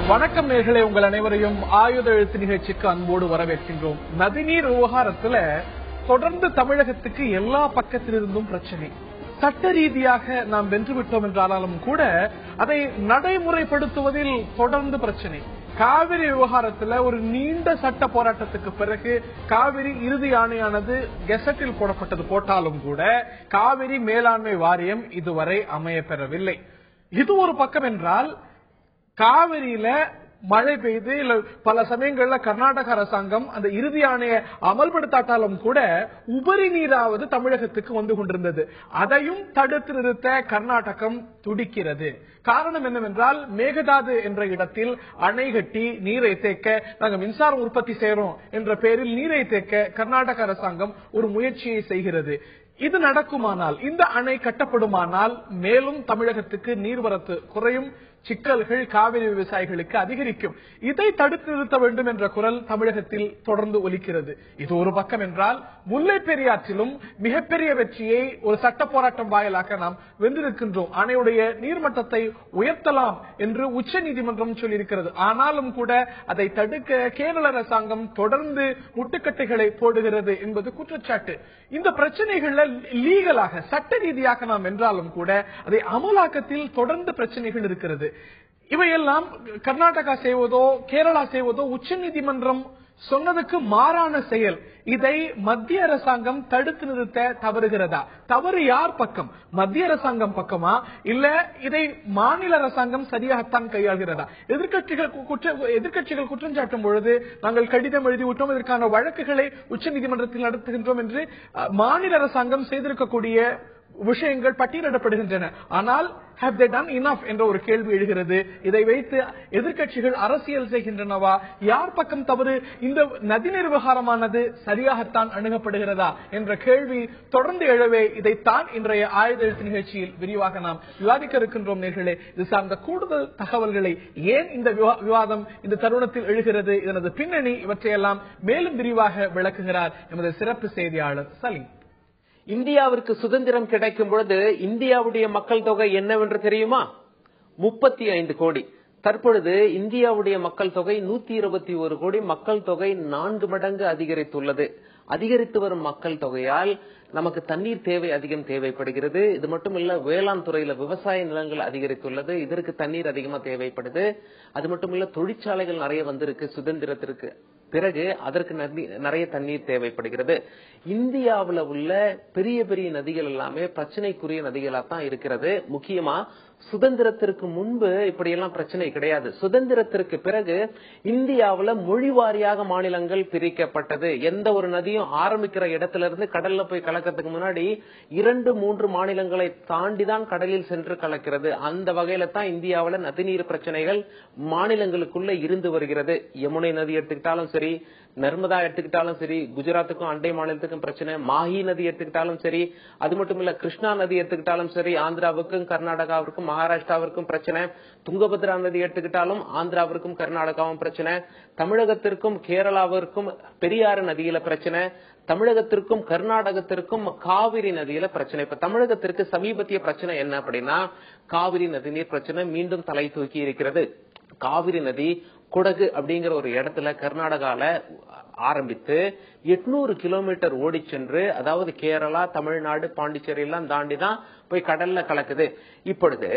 வணக்கம் நேயர்களே, உங்கள் அனைவரையும் ஆயுத எழுத்து நிகழ்ச்சிக்கு அன்போடு வரவேற்கின்றோம். நதிநீர் விவகாரத்துல தொடர்ந்து தமிழகத்துக்கு எல்லா பக்கத்திலிருந்தும் பிரச்சனை. சட்ட ரீதியாக நாம் வென்றுவிட்டோம் என்றாலும் கூட அதை நடைமுறைப்படுத்துவதில் தொடர்ந்து பிரச்சனை. காவிரி விவகாரத்துல ஒரு நீண்ட சட்ட போராட்டத்துக்கு பிறகு காவிரி இறுதி ஆணையானது கெசட்டில் போட்டாலும் கூட காவிரி மேலாண்மை வாரியம் இதுவரை அமைய பெறவில்லை. இது ஒரு பக்கம் என்றால், காவிரியில மழை பெய்து இல்ல பல சமயங்கள்ல கர்நாடக அரசாங்கம் அந்த இறுதி ஆணையை அமல்படுத்தாட்டாலும் கூட உபரி நீராவது தமிழகத்துக்கு வந்து கொண்டிருந்தது. அதையும் தடுத்து நிறுத்த கர்நாடகம் துடிக்கிறது. காரணம் என்னவென்றால், மேகதாது என்ற இடத்தில் அணை கட்டி நீரை தேக்க, நாங்கள் மின்சாரம் உற்பத்தி செய்யறோம் என்ற பெயரில் நீரை தேக்க கர்நாடக அரசாங்கம் ஒரு முயற்சியை செய்கிறது. இது நடக்குமானால், இந்த அணை கட்டப்படுமானால் மேலும் தமிழகத்துக்கு நீர்வரத்து குறையும், சிக்கல்கள் காவிரி விவசாயிகளுக்கு அதிகரிக்கும். இதை தடுத்து நிறுத்த வேண்டும் என்ற குரல் தமிழகத்தில் தொடர்ந்து ஒலிக்கிறது. இது ஒரு பக்கம் என்றால், முல்லை பெரியாற்றிலும் மிகப்பெரிய வெற்றியை ஒரு சட்ட போராட்டம் வாயிலாக நாம் வென்றிருக்கின்றோம். அணையுடைய நீர்மட்டத்தை உயர்த்தலாம் என்று உச்ச நீதிமன்றம் சொல்லியிருக்கிறது. ஆனாலும் கூட அதை தடுக்க கேரள அரசாங்கம் தொடர்ந்து முட்டுக்கட்டைகளை போடுகிறது என்பது குற்றச்சாட்டு. இந்த பிரச்சனைகள்ல லீகலாக சட்ட ரீதியாக நாம் வென்றாலும் கூட அதை அமலாக்கத்தில் தொடர்ந்து பிரச்சனைகள் இருக்கிறது. இவையெல்லாம் கர்நாடகா செய்வதோ கேரளா செய்வதோ உச்ச நீதிமன்றம் சொன்னதுக்கு மாறான செயல். இதை மத்திய அரசாங்கம் தடுத்து நிறுத்த தவறுகிறதா? தவறு யார் பக்கம்? மத்திய அரசாங்கம் பக்கமா, இல்ல இதை மாநில அரசாங்கம் சரியாகத்தான் கையாள்கிறதா? எதிர்கட்சிகள் குற்றம் சாட்டும் பொழுது நாங்கள் கடிதம் எழுதிவிட்டோம், இதற்கான வழக்குகளை உச்ச நீதிமன்றத்தில் நடத்துகின்றோம் என்று மாநில அரசாங்கம் செய்திருக்கக்கூடிய விஷயங்கள் பட்டியலிடப்படுகின்றன. ஆனால் have they done enough என்ற ஒரு கேள்வி எழுகிறது. இதை வைத்து எதிர்கட்சிகள் அரசியல் செய்கின்றனவா? யார் பக்கம் தவறு? இந்த நதிநீர் விவகாரமானது சரியாகத்தான் அணுகப்படுகிறதா என்ற கேள்வி தொடர்ந்து எழவே இதைத்தான் இன்றைய ஆயுத எழுத்து நிகழ்ச்சியில் விரிவாக நாம் விவாதிக்க இருக்கின்றோம். நேர்களே, இது சார்ந்த கூடுதல் தகவல்களை, ஏன் இந்த விவாதம் இந்த தருணத்தில் எழுகிறது, இதனது பின்னணி, இவற்றையெல்லாம் மேலும் விரிவாக விளக்குகிறார் எமது சிறப்பு செய்தியாளர் சலீம். இந்தியாவிற்கு சுதந்திரம் கிடைக்கும் பொழுது இந்தியாவுடைய மக்கள் தொகை என்னவென்று தெரியுமா? 35 கோடி. தற்பொழுது இந்தியாவுடைய மக்கள் தொகை 121 கோடி. மக்கள் தொகை 4 மடங்கு அதிகரித்துள்ளது. அதிகரித்து வரும் மக்கள் தொகையால் நமக்கு தண்ணீர் தேவை அதிகம் தேவைப்படுகிறது. இது மட்டுமல்ல, வேளாண் துறையில விவசாய நிலங்கள் அதிகரித்துள்ளது, இதற்கு தண்ணீர் அதிகமா தேவைப்படுது. அது மட்டுமல்ல, தொழிற்சாலைகள் நிறைய வந்திருக்கு சுதந்திரத்திற்கு பிறகு, அதற்கு நிறைய தண்ணீர் தேவைப்படுகிறது. இந்தியாவில் உள்ள பெரிய பெரிய நதிகள் எல்லாமே பிரச்சனைக்குரிய நதிகளா தான் இருக்கிறது. முக்கியமா சுதந்திரத்திற்கு முன்பு இப்படியெல்லாம் பிரச்சனை கிடையாது. சுதந்திரத்திற்கு பிறகு இந்தியாவில் மொழி வாரியாக மாநிலங்கள் பிரிக்கப்பட்டது. எந்த ஒரு நதியும் ஆரம்பிக்கிற இடத்துல இருந்து கடல்ல போய் கலக்கிறதுக்கு முன்னாடி 2-3 மாநிலங்களை தாண்டிதான் கடலில் சென்று கலக்கிறது. அந்த வகையில தான் இந்தியாவில் நதிநீர் பிரச்சனைகள் மாநிலங்களுக்குள்ள இருந்து வருகிறது. யமுனை நதி எடுத்துக்கிட்டாலும் சரி, நர்மதா எடுத்துக்கிட்டாலும் சரி, குஜராத்துக்கும் அண்டை மாநிலத்துக்கும் பிரச்சனை, மாஹி நதி எடுத்துக்கிட்டாலும் சரி, அது மட்டும் இல்ல கிருஷ்ணா நதி எடுத்துக்கிட்டாலும் சரி, ஆந்திராவுக்கும் கர்நாடகாவிற்கும் மகாராஷ்டிராவிற்கும் பிரச்சனை, துங்கபத்ரா நதி எடுத்துக்கிட்டாலும் ஆந்திராவிற்கும் கர்நாடகாவும் பிரச்சனை, தமிழகத்திற்கும் கேரளாவிற்கும் பெரியாறு நதியில பிரச்சனை, தமிழகத்திற்கும் கர்நாடகத்திற்கும் காவிரி நதியில பிரச்சனை. இப்ப தமிழகத்திற்கு சமீபத்திய பிரச்சனை என்ன அப்படின்னா, காவிரி நதிநீர் பிரச்சனை மீண்டும் தலை தூக்கி இருக்கிறது. காவிரி நதி குடகு அப்படிங்கிற ஒரு இடத்துல கர்நாடகால ஆரம்பித்து 800 கிலோமீட்டர் ஓடி சென்று, அதாவது கேரளா, தமிழ்நாடு, பாண்டிச்சேரி எல்லாம் தாண்டிதான் போய் கடல்ல கலக்குது. இப்பொழுது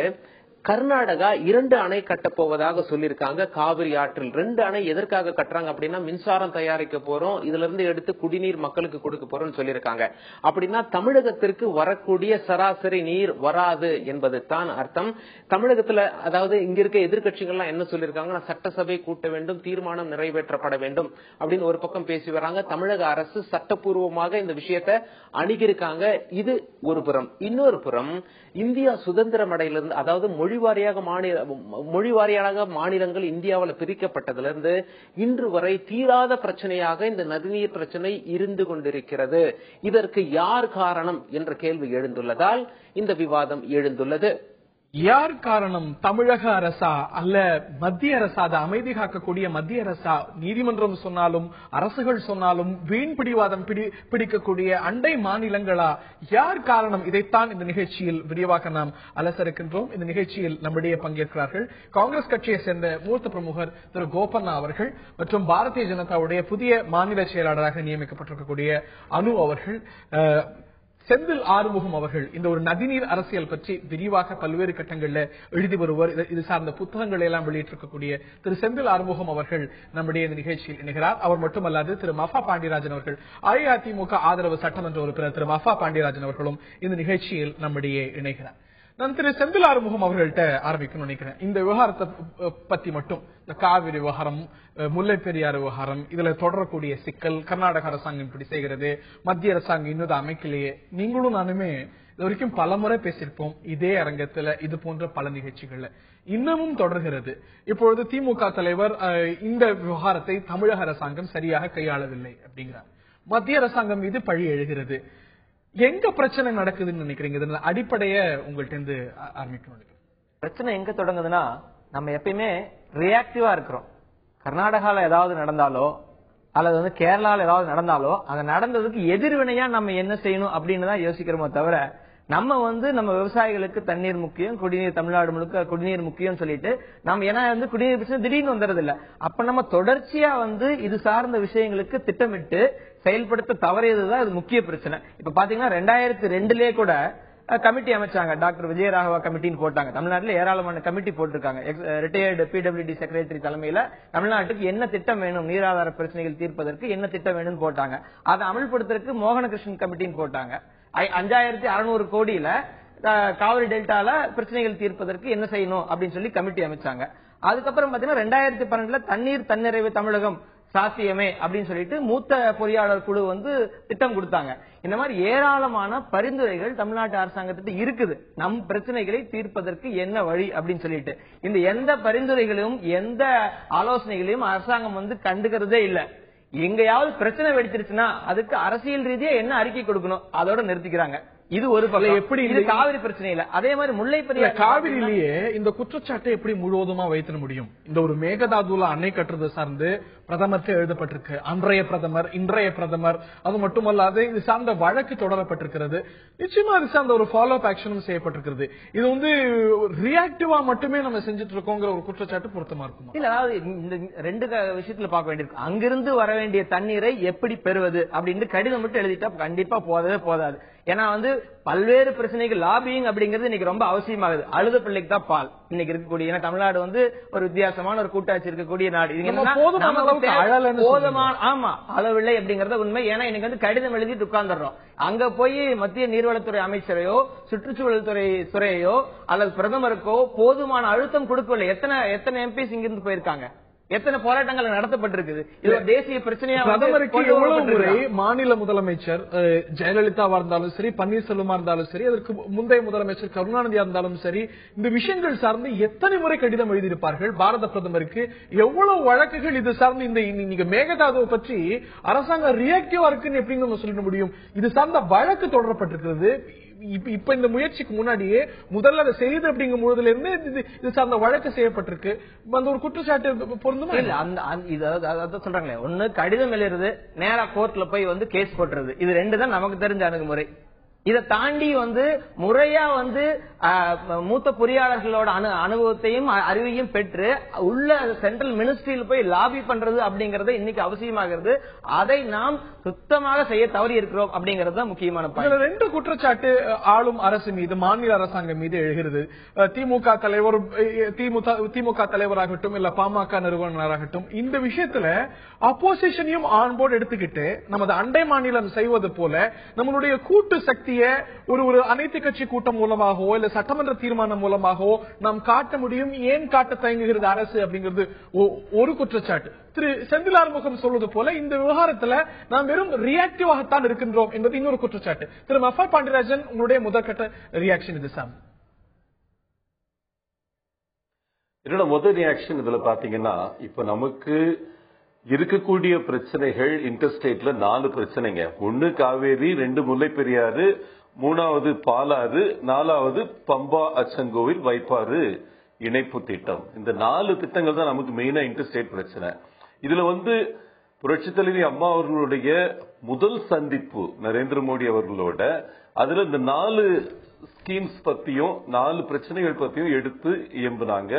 கர்நாடகா 2 அணை கட்டப்போவதாக சொல்லியிருக்காங்க. காவிரி ஆற்றில் 2 அணை எதற்காக கட்டுறாங்க அப்படின்னா, மின்சாரம் தயாரிக்க போறோம், இதுல இருந்து எடுத்து குடிநீர் மக்களுக்கு கொடுக்க போறோம்னு சொல்லியிருக்காங்க. அப்படின்னா தமிழகத்திற்கு வரக்கூடிய சராசரி நீர் வராது என்பது தான் அர்த்தம். தமிழகத்துல, அதாவது இங்க இருக்க எதிர்கட்சிகள்லாம் என்ன சொல்லியிருக்காங்கன்னா, சட்டசபை கூட்ட வேண்டும், தீர்மானம் நிறைவேற்றப்பட வேண்டும் அப்படின்னு ஒரு பக்கம் பேசி வராங்க. தமிழக அரசு சட்டப்பூர்வமாக இந்த விஷயத்தை அணுகியிருக்காங்க. இது ஒரு புறம். இன்னொரு புறம், இந்தியா சுதந்திரம் அடையிலிருந்து, அதாவது மொழிவாரியாக மாநிலங்கள் இந்தியாவில் பிரிக்கப்பட்டதிலிருந்து இன்று வரை தீராத பிரச்சனையாக இந்த நதிநீர் பிரச்சனை இருந்து கொண்டிருக்கிறது. இதற்கு யார் காரணம் என்ற கேள்வி எழுந்துள்ளதால் இந்த விவாதம் எழுந்துள்ளது. யார் காரணம்? தமிழக அரசா அல்ல மத்திய அரசா? அதை அமைதி காக்கக்கூடிய மத்திய அரசா? நீதிமன்றம் சொன்னாலும் அரசுகள் சொன்னாலும் வீண் பிடிவாதம் பிடிக்கக்கூடிய அண்டை மாநிலங்களா? யார் காரணம்? இதைத்தான் இந்த நிகழ்ச்சியில் விரிவாக நாம் அலச இருக்கின்றோம். இந்த நிகழ்ச்சியில் நம்மிடையே பங்கேற்கிறார்கள் காங்கிரஸ் கட்சியை சேர்ந்த மூத்த பிரமுகர் திரு கோபண்ணா அவர்கள் மற்றும் பாரதிய ஜனதாவுடைய புதிய மாநில செயலாளராக நியமிக்கப்பட்டிருக்கக்கூடிய அனு அவர்கள், செந்தில் ஆறுமுகம் அவர்கள். இந்த ஒரு நதிநீர் அரசியல் பற்றி விரிவாக பல்வேறு கட்டங்களில் எழுதி வருவர். இது சார்ந்த புத்தகங்களை எல்லாம் வெளியிட்டிருக்கக்கூடிய திரு செந்தில் ஆறுமுகம் அவர்கள் நம்முடைய இந்த நிகழ்ச்சியில் இணைகிறார். அவர் மட்டுமல்லாது திரு மஃபா பாண்டியராஜன் அவர்கள், அஇஅதிமுக ஆதரவு சட்டமன்ற உறுப்பினர் திரு மஃபா பாண்டியராஜன் அவர்களும் இந்த நிகழ்ச்சியில் நம்முடைய இணைகிறார். நான் திரு செந்தில் ஆறுமுகம் அவர்கள்ட்ட ஆரம்பிக்கணும்னு நினைக்கிறேன். இந்த விவகாரத்தை பத்தி மட்டும், இந்த காவிரி விவகாரம், முல்லை பெரியாறு விவகாரம், இதுல தொடரக்கூடிய சிக்கல், கர்நாடக அரசாங்கம் இப்படி செய்கிறது, மத்திய அரசாங்கம் இன்னும் அமைக்கலையே. நீங்களும் நானுமே இது வரைக்கும் பல முறை பேசியிருப்போம் இதே அரங்கத்துல, இது போன்ற பல நிகழ்ச்சிகள்ல. இன்னமும் தொடர்கிறது. இப்பொழுது திமுக தலைவர் இந்த விவகாரத்தை தமிழக அரசாங்கம் சரியாக கையாளவில்லை அப்படிங்கிறார். மத்திய அரசாங்கம் மீது பழி எழுகிறது. எங்க பிரச்சனை நடக்குதுன்னு நினைக்கிறீங்க? இதனால அடிப்படைய உங்கள்ட்ட இருந்து ஆரம்பிக்கணும். பிரச்சனை எங்க தொடங்குதுன்னா, நம்ம எப்பயுமே ரியாக்டிவா இருக்கிறோம். கர்நாடகால ஏதாவது நடந்தாலோ அல்லது கேரளால ஏதாவது நடந்தாலோ அது நடந்ததுக்கு எதிர்வினையா நம்ம என்ன செய்யணும் அப்படின்னு தான் யோசிக்கிறோமோ தவிர, நம்ம நம்ம விவசாயிகளுக்கு தண்ணீர் முக்கியம், குடிநீர் தமிழ்நாடு முழுக்க குடிநீர் முக்கியம் சொல்லிட்டு நம்ம ஏன்னா குடிநீர் பிரச்சனை திடீர்னு வந்துறது இல்ல. அப்ப நம்ம தொடர்ச்சியா இது சார்ந்த விஷயங்களுக்கு திட்டமிட்டு செயல்படுத்த தவறியதுதான் இது முக்கிய பிரச்சனை. இப்ப பாத்தீங்கன்னா 2002 கூட கமிட்டி அமைச்சாங்க, டாக்டர் விஜயராகவா கமிட்டின்னு போட்டாங்க. தமிழ்நாட்டில் ஏராளமான கமிட்டி போட்டிருக்காங்க. ரிட்டையர்டு பிடபிள்யூடி செக்ரட்டரி தலைமையில தமிழ்நாட்டுக்கு என்ன திட்டம் வேணும், நீராதார பிரச்சனைகள் தீர்ப்பதற்கு என்ன திட்டம் வேணும்னு போட்டாங்க. அதை அமல்படுத்துறதுக்கு மோகனகிருஷ்ணன் கமிட்டின்னு போட்டாங்க. 5600 கோடியில காவிரி டெல்டால பிரச்சனைகள் தீர்ப்பதற்கு என்ன செய்யணும் அப்படின்னு சொல்லி கமிட்டி அமைச்சாங்க. அதுக்கப்புறம் பாத்தீங்கன்னா 2012 தண்ணீர் தன்னிறைவு தமிழகம் சாத்தியமே அப்படின்னு சொல்லிட்டு மூத்த பொறியாளர் குழு திட்டம் கொடுத்தாங்க. இந்த மாதிரி ஏராளமான பரிந்துரைகள் தமிழ்நாட்டு அரசாங்கத்திட்ட இருக்குது, நம் பிரச்சனைகளை தீர்ப்பதற்கு என்ன வழி அப்படின்னு சொல்லிட்டு. இந்த எந்த பரிந்துரைகளையும் எந்த ஆலோசனைகளையும் அரசாங்கம் கண்டுக்கிறதே இல்ல. எங்கயாவது பிரச்சனை வெடிச்சிருச்சுன்னா அதுக்கு அரசியல் ரீதியா என்ன அறிக்கை கொடுக்கணும் அதோட நிறுத்திக்கிறாங்க. இது ஒரு பக்கம். எப்படி இது காவிரி பிரச்சனையில, அதே மாதிரி முல்லை பெரியாறு காவிரியிலேயே இந்த குற்றச்சாட்டை எப்படி முழுவதுமா வைத்திட முடியும்? இந்த ஒரு மேகதாதுல அணை கட்டுறது சார்ந்து பிரதமருக்கு எழுதப்பட்டிருக்கு, அன்றைய பிரதமர் இன்றைய பிரதமர், அது மட்டுமல்லாது இது சார்ந்த வழக்கு தொடரப்பட்டிருக்கிறது. நிச்சயமா அது சார்ந்த ஒரு ஃபாலோ அப் ஆக்ஷனும் செய்யப்பட்டிருக்கிறது. இது ரியாக்டிவா மட்டுமே நம்ம செஞ்சுட்டு இருக்கோங்கிற ஒரு குற்றச்சாட்டு பொருத்தமா இருக்குமா? இல்ல, அதாவது இந்த ரெண்டு விஷயத்துல பார்க்க வேண்டியிருக்கு. அங்கிருந்து வர வேண்டிய தண்ணீரை எப்படி பெறுவது அப்படின்னு கடிதம் மட்டும் எழுதிட்டா கண்டிப்பா போதவே போதாது. ஏன்னா பல்வேறு பிரச்சனைகள் லாபிங் அப்படிங்கிறது இன்னைக்கு ரொம்ப அவசியமாகுது. அழுத பிள்ளைக்கு தான் பால் இன்னைக்கு இருக்கக்கூடிய. ஏன்னா தமிழ்நாடு ஒரு வித்தியாசமான ஒரு கூட்டாட்சி இருக்கக்கூடிய நாடு. போதுமான ஆமா அளவில்லை அப்படிங்கறத உண்மை. ஏன்னா இன்னைக்கு கடிதம் எழுதிட்டு உட்கார்ந்துடுறோம். அங்க போய் மத்திய நீர்வளத்துறை அமைச்சரையோ சுற்றுச்சூழல் துறையோ அல்லது பிரதமருக்கோ போதுமான அழுத்தம் கொடுக்கவில்லை. எத்தனை எம்பிஸ் இங்கிருந்து போயிருக்காங்க, எத்தனை போராட்டங்கள் நடத்தப்பட்டிருக்குது. இது ஒரு தேசிய பிரச்சனையா பிரதமருக்கு எவ்வளவு முறை மாநில முதலமைச்சர் ஜெயலலிதாவா இருந்தாலும் சரி, பன்னீர்செல்வமா இருந்தாலும் சரி, அதற்கு முந்தைய முதலமைச்சர் கருணாநிதியா இருந்தாலும் சரி, இந்த விஷயங்கள் சார்ந்து எத்தனை முறை கடிதம் எழுதியிருப்பார்கள் பாரத பிரதமருக்கு? எவ்வளவு வழக்குகள் இது சார்ந்து இந்த மேகதாதுவை பற்றி அரசாங்கம் ரியாக்டிவா இருக்குன்னு எப்படின்னு நம்ம சொல்ல முடியும்? இது சார்ந்த வழக்கு தொடரப்பட்டிருக்கிறது. இப்ப இந்த முயற்சிக்கு முன்னாடியே முதல்ல அதை செய்து அப்படிங்கும் பொழுதுல இருந்து இது சார்ந்த வழக்கு செய்யப்பட்டிருக்கு. அந்த ஒரு குற்றச்சாட்டு பொருந்துமா? இல்ல, சொல்றாங்களே, ஒண்ணு கடிதம் எழுதுறது, நேரா கோர்ட்ல போய் கேஸ் போட்டுறது, இது ரெண்டு தான் நமக்கு தெரிஞ்ச அணுகுமுறை. இதை தாண்டி முறையா மூத்த பொறியாளர்களோட அனுபவத்தையும் அறிவையும் பெற்று உள்ள சென்ட்ரல் மினிஸ்ட்ரியில் போய் லாபி பண்றது அப்படிங்கறது இன்னைக்கு அவசியமாகிறது. அதை நாம் சுத்தமாக செய்ய தவறி இருக்கிறோம் அப்படிங்கறது முக்கியமான பாயிண்ட். ரெண்டு குற்றச்சாட்டு ஆளும் அரசு மீது, மாநில அரசாங்கம் மீது எழுகிறது. திமுக தலைவராகட்டும் இல்ல பாமக நிறுவனராகட்டும், இந்த விஷயத்துல அப்போசிஷனையும் ஆன்போர்டு எடுத்துக்கிட்டு நமது அண்டை மாநிலம் செய்வது போல நம்மளுடைய கூட்டு சக்தி ஒரு அனைத்து கட்சி கூட்டம் மூலமாகவோ இல்ல சட்டமன்ற தீர்மானம் மூலமாகவோ நாம் காட்ட முடியும். ஏன் காட்ட தயங்குகிறது அரசு அப்படிங்கிறது ஒரு குற்றச்சாட்டு. திரு செந்தில் ஆறுமுகம் சொல்வது போல இந்த விவகாரத்துல நாம் வெறும் ரியாக்டிவாகத்தான் இருக்கின்றோம் என்பது இன்னொரு குற்றச்சாட்டு. திரு மஃபா பாண்டியராஜன், உங்களுடைய முதற்கட்ட ரியாக்ஷன் இது சார்? என்னோட முதல் ரியாக்ஷன் இதுல பாத்தீங்கன்னா, இப்ப நமக்கு இருக்கக்கூடிய பிரச்சனைகள் இன்டர்ஸ்டேட்ல 4 பிரச்சனைங்க. 1 காவேரி, 2 முல்லை பெரியாறு, 3வது பாலாறு, 4வது பம்பா அச்சங்கோவில் வைப்பாறு இணைப்பு திட்டம். இந்த 4 திட்டங்கள் தான் நமக்கு மெயினா இன்டர்ஸ்டேட் பிரச்சனை. இதுல புரட்சி தலைவி அம்மா அவர்களுடைய முதல் சந்திப்பு நரேந்திர மோடி அவர்களோட, அதுல இந்த 4 ஸ்கீம்ஸ் பத்தியும் 4 பிரச்சனைகள் பத்தியும் எடுத்து இயம்புனாங்க.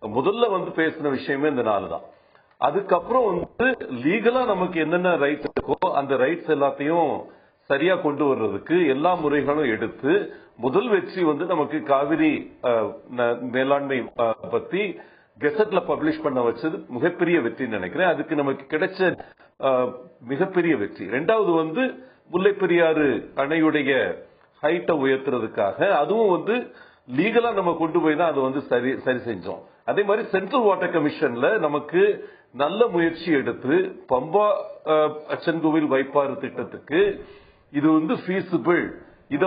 முதல்ல பேசின விஷயமே இந்த 4 தான். அதுக்கப்புறம் லீகலா நமக்கு என்னென்ன ரைட்ஸ் இருக்கோ அந்த ரைட்ஸ் எல்லாத்தையும் சரியா கொண்டு வர்றதுக்கு எல்லா முறைகளும் எடுத்து முதல் வெற்றி நமக்கு காவிரி மேலாண்மை பத்தி கெசட்ல பப்ளிஷ் பண்ண வச்சது மிகப்பெரிய வெற்றின்னு நினைக்கிறேன். அதுக்கு நமக்கு கிடைச்ச மிகப்பெரிய வெற்றி. 2வது முல்லை பெரியாறு அணையுடைய ஹைட்டை உயர்த்துறதுக்காக அதுவும் லீகலா நம்ம கொண்டு போய் தான் அது சரி செஞ்சோம். அதே மாதிரி சென்ட்ரல் வாட்டர் கமிஷன்ல நமக்கு நல்ல முயற்சி எடுத்து பம்பா அச்சன்கோவில் வைப்பாறு திட்டத்துக்கு இது ஃபீஸிபிள், இத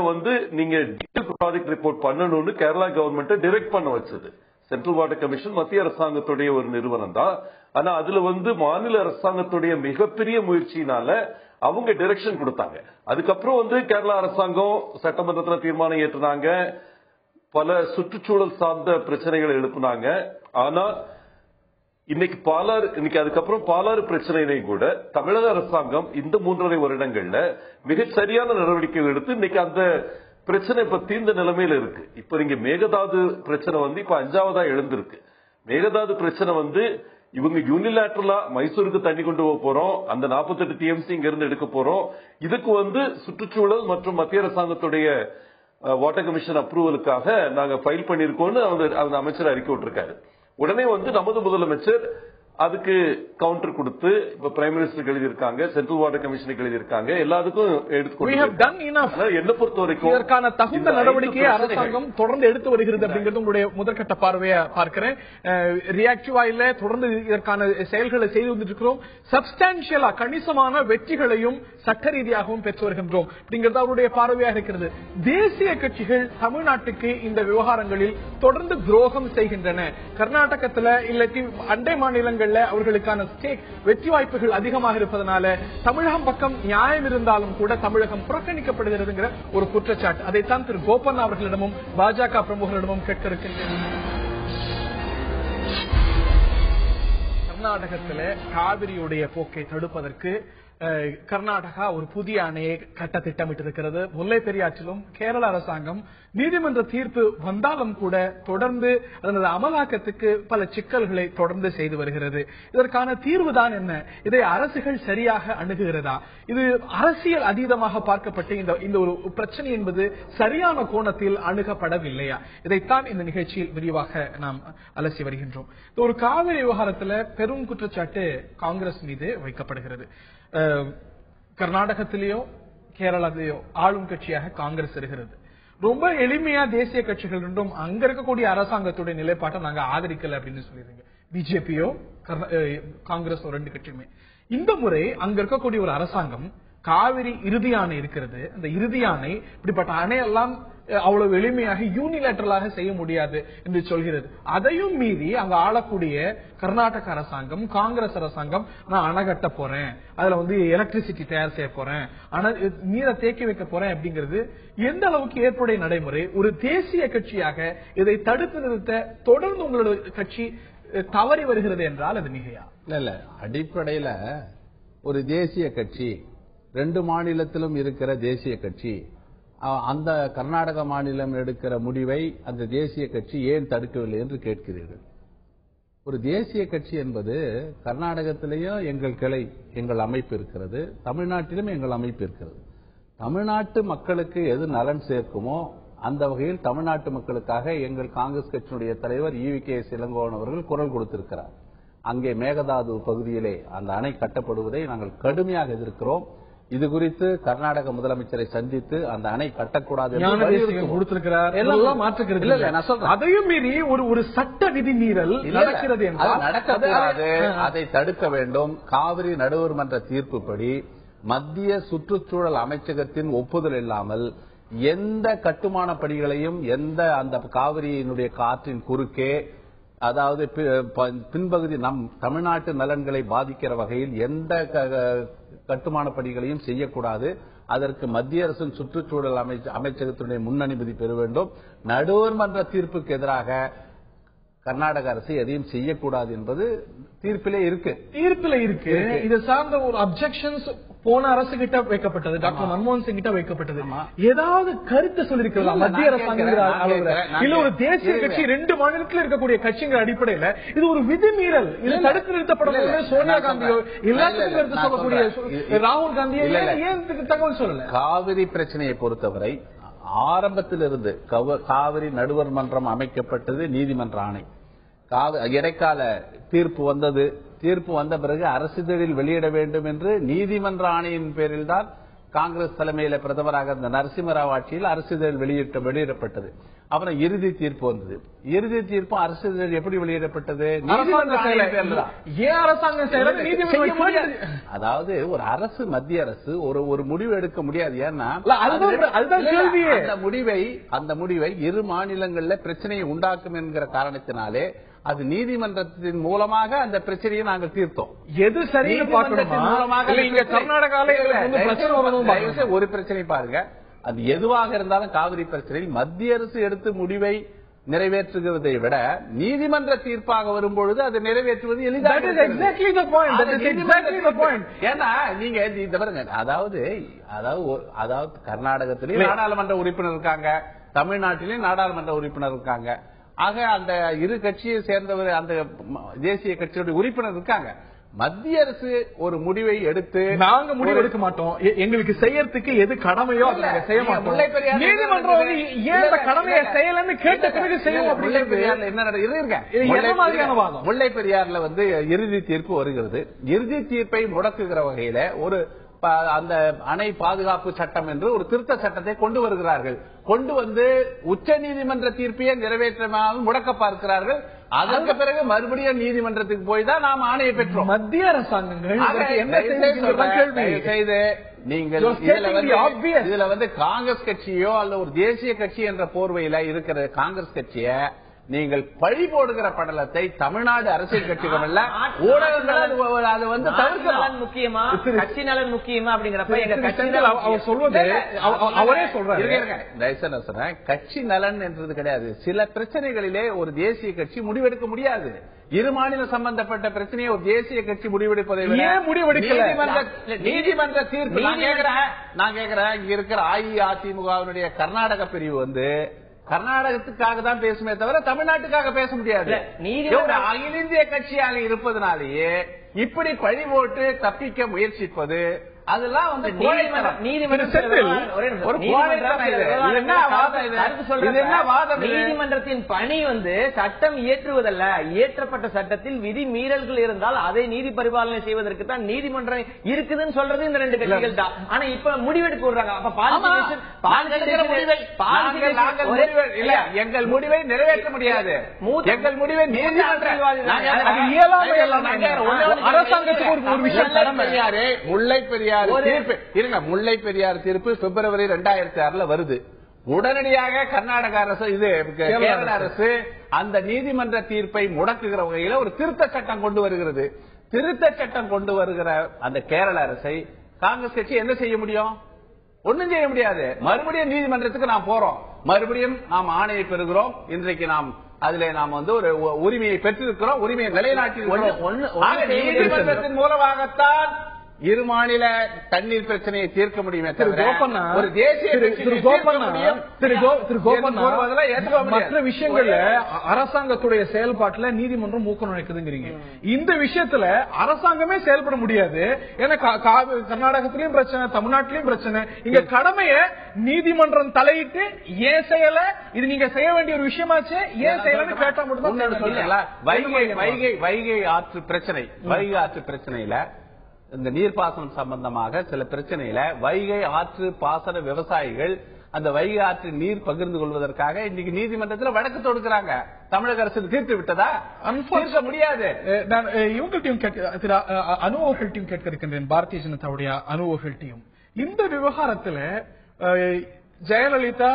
நீங்க டீடைல் ப்ராஜெக்ட் ரிப்போர்ட் பண்ணணும்னு கேரளா கவர்மெண்ட் டைரக்ட் பண்ண வச்சது சென்ட்ரல் வாட்டர் கமிஷன் மத்திய அரசாங்கத்துடைய ஒரு நிறுவனம் தான். ஆனா அதுல மாநில அரசாங்கத்துடைய மிகப்பெரிய முயற்சியினால அவங்க டைரக்ஷன் கொடுத்தாங்க. அதுக்கப்புறம் கேரளா அரசாங்கம் சட்டமன்றத்தில் தீர்மானம் ஏற்றினாங்க, பல சுற்றுச்சூழல் சார்ந்த பிரச்சனைகளை எழுப்பினாங்க. ஆனா இன்னைக்கு அதுக்கப்புறம் பாலாறு பிரச்சனையை கூட தமிழக அரசாங்கம் இந்த 3.5 வருடங்கள்ல மிகச் சரியான நடவடிக்கைகள் எடுத்து இன்னைக்கு அந்த பிரச்சனை பத்தி இந்த நிலைமையில இருக்கு. இப்ப நீங்க மேகதாது பிரச்சனை இப்ப 5வதா எழுந்திருக்கு. மேகதாது பிரச்சனை இவங்க யூனிலேட்டரலா மைசூருக்கு தண்ணி கொண்டு போக போறோம், அந்த 48 TMC இங்க இருந்து எடுக்க போறோம். இதுக்கு சுற்றுச்சூழல் மற்றும் மத்திய அரசாங்கத்துடைய வாட்டர் கமிஷன் அப்ரூவலுக்காக நாங்க ஃபைல் பண்ணிருக்கோம்னு அந்த அமைச்சர் அறிக்கை விட்டுருக்காரு. உடனே நமது முதலமைச்சர் அதுக்கு கவுண்டர் கொடுத்து இப்ப பிரைம் மினிஸ்டருக்கு எழுதியிருக்காங்க, சென்ட்ரல் வாட்டர் கமிஷனுக்கு எழுதியிருக்காங்க, எல்லாத்துக்கும் என்ன பொறுத்த வரைக்கும் இதற்கான தகுந்த நடவடிக்கையை அரசாங்கம் தொடர்ந்து எடுத்து வருகிறது அப்படிங்கிறது உங்களுடைய முதற்கட்ட பார்வையை பார்க்கிறேன். ரியாக்டிவா இல்ல, தொடர்ந்து இதற்கான செயல்களை செய்து வந்துருக்கிறோம். சப்ஸ்டான்சியலா கணிசமான வெற்றிகளையும் சட்ட ரீதியாகவும் பெற்று வருகின்றோம் அப்படிங்கிறது அவருடைய பார்வையாக இருக்கிறது. தேசிய கட்சிகள் தமிழ்நாட்டுக்கு இந்த விவகாரங்களில் தொடர்ந்து துரோகம் செய்கின்றன. கர்நாடகத்தில் இல்லாட்டி அண்டை மாநிலங்கள் அவர்களுக்கான ஸ்டேக் வெற்றி வாய்ப்புகள் அதிகமாக இருப்பதனால தமிழகம் பக்கம் நியாயம் இருந்தாலும் கூட தமிழகம் புறக்கணிக்கப்படுகிறது ஒரு குற்றச்சாட்டு. அதைத்தான் திரு கோபன் அவர்களிடமும் பாஜக பிரமுகர்களிடமும் கேட்க இருக்கின்றனர். கர்நாடகத்தில் காவிரியுடைய போக்கை தடுப்பதற்கு கர்நாடகா ஒரு புதிய அணையை கட்ட திட்டமிட்டிருக்கிறது. முல்லை பெரியாற்றிலும் கேரள அரசாங்கம் நீதிமன்ற தீர்ப்பு வந்தாலும் கூட தொடர்ந்து அதனது அமலாக்கத்துக்கு பல சிக்கல்களை தொடர்ந்து செய்து வருகிறது. இதற்கான தீர்வுதான் என்ன? இதை அரசுகள் சரியாக அணுகுகிறதா? இது அரசியல் அதீதமாக பார்க்கப்பட்டு இந்த ஒரு பிரச்சனை என்பது சரியான கோணத்தில் அணுகப்படவில்லையா? இதைத்தான் இந்த நிகழ்ச்சியில் விரிவாக நாம் அலசி வருகின்றோம். ஒரு காவிரி விவகாரத்தில் பெரும் குற்றச்சாட்டு காங்கிரஸ் மீது வைக்கப்படுகிறது. கர்நாடகத்திலேயோ கேரளாவிலேயோ ஆளும் கட்சியாக காங்கிரஸ் இருக்கிறது. ரொம்ப எளிமையா தேசிய கட்சிகள் ரெண்டும் அங்க இருக்கக்கூடிய அரசாங்கத்துடைய நிலைப்பாட்டை நாங்க ஆதரிக்கல அப்படின்னு சொல்லிடுங்க. பிஜேபியோ காங்கிரஸ் 2 கட்சியுமே இந்த முறை அங்க இருக்கக்கூடிய ஒரு அரசாங்கம் காவிரி இறுதி ஆணை இருக்கிறது. அந்த இறுதி ஆணை இப்படிப்பட்ட அணையெல்லாம் அவ்வளவு எளிமையாக யூனிலேட்டரலாக செய்ய முடியாது என்று சொல்கிறது. அதையும் மீறி அங்க ஆளக்கூடிய கர்நாடக அரசாங்கம், காங்கிரஸ் அரசாங்கம், நான் அணை கட்ட போறேன், அதுல எலக்ட்ரிசிட்டி தயார் செய்ய போறேன், நீரை தேக்கி வைக்க போறேன் அப்படிங்கிறது எந்த அளவுக்கு ஏற்புடைய நடைமுறை? ஒரு தேசிய கட்சியாக இதை தடுத்து நிறுத்த தொடர்ந்து உங்களோட கட்சி தவறி வருகிறது என்றால் அது மிகையா? இல்ல, அடிப்படையில ஒரு தேசிய கட்சி 2 மாநிலத்திலும் இருக்கிற தேசிய கட்சி அந்த கர்நாடக மாநிலம் எடுக்கிற முடிவை அந்த தேசிய கட்சி ஏன் தடுக்கவில்லை என்று கேட்கிறீர்கள். ஒரு தேசிய கட்சி என்பது கர்நாடகத்திலேயும் எங்கள் கிளை, எங்கள் அமைப்பு இருக்கிறது, தமிழ்நாட்டிலும் எங்கள் அமைப்பு இருக்கிறது. தமிழ்நாட்டு மக்களுக்கு எது நலன் சேர்க்குமோ அந்த வகையில் தமிழ்நாட்டு மக்களுக்காக எங்கள் காங்கிரஸ் கட்சியினுடைய தலைவர் EVKS இளங்கோவன் அவர்கள் குரல் கொடுத்திருக்கிறார். அங்கே மேகதாது பகுதியிலே அந்த அணை கட்டப்படுவதை நாங்கள் கடுமையாக எதிர்க்கிறோம். இது குறித்து கர்நாடக முதலமைச்சரை சந்தித்து அந்த அணை கட்டக்கூடாது கொடுத்திருக்கிறார். அதையும் மீறி ஒரு சட்ட விதி மீறல் நடக்கிறது என்றால் நடக்கக்கூடாது, அதை தடுக்க வேண்டும். காவிரி நடுவர் மன்ற தீர்ப்புப்படி மத்திய சுற்றுச்சூழல் அமைச்சகத்தின் ஒப்புதல் இல்லாமல் எந்த கட்டுமான பணிகளையும் அந்த காவிரியினுடைய காற்றின் குறுக்கே அதாவது பின்பகுதி நம் தமிழ்நாட்டு நலன்களை பாதிக்கிற வகையில் எந்த கட்டுமான பணிகளையும் செய்யக்கூடாது. அதற்கு மத்திய அரசின் சுற்றுச்சூழல் அமைச்சகத்தினுடைய முன் அனுமதி பெற வேண்டும். நடுவர் மன்ற தீர்ப்புக்கு எதிராக கர்நாடக அரசு எதையும் செய்யக்கூடாது என்பது தீர்ப்பிலே இருக்கு. இது சார்ந்த ஒரு அப்செக்ஷன்ஸ் போன அரசு கிட்ட வைக்கப்பட்டது, டாக்டர் மன்மோகன் சிங் கிட்ட வைக்கப்பட்டது. ஏதாவது கருத்து சொல்லிருக்கிறதா மத்திய அரசாங்கம் இல்ல ஒரு தேசிய கட்சி 2 மாநிலத்தில் இருக்கக்கூடிய கட்சிங்கிற அடிப்படையில இது ஒரு விதிமீறல், இது தடுத்து நிறுத்தப்படும் சோனியா காந்தியோ எல்லாத்துக்கும் கருத்து சொல்லக்கூடிய ராகுல் காந்தியோ ஏன் தகவல் சொல்லல? காவிரி பிரச்சனையை பொறுத்தவரை ஆரம்பத்திலிருந்து காவிரி நடுவர் மன்றம் அமைக்கப்பட்டது நீதிமன்ற ஆணை. இடைக்கால தீர்ப்பு வந்தது. தீர்ப்பு வந்த பிறகு அரசிதழில் வெளியிட வேண்டும் என்று நீதிமன்ற ஆணையின் பேரில் தான் காங்கிரஸ் தலைமையில பிரதமராக இருந்த நரசிம்மராவ் ஆட்சியில் அரசிதழ் வெளியிடப்பட்டது. அப்புறம் இறுதி தீர்ப்பு வந்தது. இறுதி தீர்ப்பு அரசிதழ் எப்படி வெளியிடப்பட்டது? அதாவது ஒரு அரசு, மத்திய அரசு ஒரு முடிவு எடுக்க முடியாது. ஏன்னா அந்த முடிவை 2 மாநிலங்கள்ல பிரச்சனையை உண்டாக்கும் என்கிற காரணத்தினாலே அது நீதிமன்றத்தின் மூலமாக அந்த பிரச்சனையை நாங்கள் தீர்த்தோம். எது சரின்னு ஒரு பிரச்சனை பாருங்க, அது எதுவாக இருந்தாலும் காவிரி பிரச்சனையில் மத்திய அரசு எடுத்து முடிவை நிறைவேற்றுகிறதை விட நீதிமன்ற தீர்ப்பாக வரும்பொழுது அதை நிறைவேற்றுவது எளிதாக. ஏன்னா நீங்க அதாவது கர்நாடகத்திலேயும் நாடாளுமன்ற உறுப்பினர் இருக்காங்க, நாடாளுமன்ற உறுப்பினர் இருக்காங்க. ஆக அந்த 2 கட்சியை சேர்ந்தவர் அந்த தேசிய கட்சியுடைய உறுப்பினர் இருக்காங்க. மத்திய அரசு ஒரு முடிவை எடுத்து நாங்க முடிவு எடுக்க மாட்டோம், எங்களுக்கு செய்யறதுக்கு எது கடமையோ அதை செய்ய மாட்டோம். நீதிமன்றம் ஏன் கடமையை செய்யலன்னு கேட்ட பிறகு செய்யும். முல்லை பெரியாறுல இறுதி தீர்ப்பு வருகிறது. இறுதி தீர்ப்பை முடக்குகிற வகையில ஒரு அந்த அணை பாதுகாப்பு சட்டம் என்று ஒரு திருத்த சட்டத்தை கொண்டு வருகிறார்கள். கொண்டு வந்து உச்ச நீதிமன்ற தீர்ப்பையே நிறைவேற்றாமல் முடக்க பார்க்கிறார்கள். அதற்கு பிறகு மறுபடியும் நீதிமன்றத்துக்கு போய் தான் நாம் ஆணையை பெற்றோம். மத்திய அரசாங்கங்கள் செய்து நீங்கள் இதுல காங்கிரஸ் கட்சியோ அல்ல ஒரு தேசிய கட்சி என்ற போர்வையில இருக்கிற காங்கிரஸ் கட்சிய நீங்கள் பழி போடுகிற படலத்தை தமிழ்நாடு அரசியல் கட்சிகள் ஊடகங்கள் அது நலன் முக்கியமா கட்சி நலன் முக்கியமா அப்படிங்கிறப்ப எங்க கட்சி சொல்வது அவரே சொல்றாரு. கட்சி நலன் என்றது கிடையாது. சில பிரச்சனைகளிலே ஒரு தேசிய கட்சி முடிவெடுக்க முடியாது. 2 மாநில சம்பந்தப்பட்ட பிரச்சனையை ஒரு தேசிய கட்சி முடிவெடுப்பதை நீதிமன்ற தீர்ப்பு. நான் கேட்கிறேன், இங்க இருக்கிற அஇஅதிமுகவினுடைய கர்நாடக பிரிவு கர்நாடகத்துக்காக தான் பேசுமே தவிர தமிழ்நாட்டுக்காக பேச முடியாது. அகில இந்திய கட்சியாக இருப்பதனாலேயே இப்படி பழி போட்டு தப்பிக்க முயற்சிப்பது அதெல்லாம் நீதிமன்றத்தின் பணி சட்டம் இயற்றுவதல்ல. இயற்றப்பட்ட சட்டத்தில் விதி மீறல்கள் இருந்தால் அதை நீதி பரிபாலனை செய்வதற்கு தான் நீதிமன்றம் இருக்குதுன்னு சொல்றது இந்த 2 கட்சிகள் தான். ஆனா இப்ப முடிவெடுக்க விடுறாங்க. எங்கள் முடிவை நிறைவேற்ற முடியாது. எங்கள் முடிவை அரசாங்கத்துக்கு ஒரு விஷயம் முல்லை பெரியாறு முல்லை பெரியாறு தீர்ப்பு பிப்ரவரி 2006 வருது. உடனடியாக கர்நாடக அரசு கேரள அரசு அந்த நீதிமன்ற தீர்ப்பை முடக்குகிற வகையில ஒரு திருத்த சட்டம் கொண்டு வருகிறது. திருத்த சட்டம் கொண்டு வருகிற அந்த கேரள அரசை காங்கிரஸ் கட்சி என்ன செய்ய முடியும்? ஒன்னும் செய்ய முடியாது. மறுபடியும் நீதிமன்றத்துக்கு நாம் போறோம், மறுபடியும் நாம் ஆணையை பெறுகிறோம். இன்றைக்கு நாம் அதிலே நாம் ஒரு உரிமையை பெற்றிருக்கிறோம், உரிமையை நிலைநாட்டியிருக்கிறோம். நீதிமன்றத்தின் மூலமாகத்தான் 2 மாநில தண்ணீர் பிரச்சனையை தீர்க்க முடியுமே தவிர ஒரு தேசிய மற்ற விஷயங்கள்ல அரசாங்கத்துடைய செயல்பாட்டுல நீதிமன்றம் மூக்க நுழைக்குதுங்கிறீங்க. இந்த விஷயத்துல அரசாங்கமே செயல்பட முடியாது. ஏன்னா கர்நாடகத்திலயும் பிரச்சனை, தமிழ்நாட்டிலயும் பிரச்சனை. இங்க கடமையை நீதிமன்றம் தலையிட்டு ஏன் செய்யல, இது நீங்க செய்ய வேண்டிய ஒரு விஷயமாச்சு, ஏன் செய்யலன்னு கேட்டா மட்டும். வைகை ஆற்று பிரச்சனையில இந்த நீர்ப்பாசனம் சம்பந்தமாக சில பிரச்சனையில வைகை ஆற்று பாசன விவசாயிகள் அந்த வைகை ஆற்று நீர் பகிர்ந்து கொள்வதற்காக இன்னைக்கு நீதிமன்றத்தில் வழக்கு தொடுக்கிறாங்க. தமிழக அரசு தீர்த்து விட்டதா? தீர்க்க முடியாது. நான் இவங்கள்ட்டையும் அனுபவங்கள்ட்டையும் கேட்க இருக்கின்றேன், பாரதிய ஜனதாவுடைய அனுபவங்கள்ட்டையும். இந்த விவகாரத்துல ஜெயலலிதா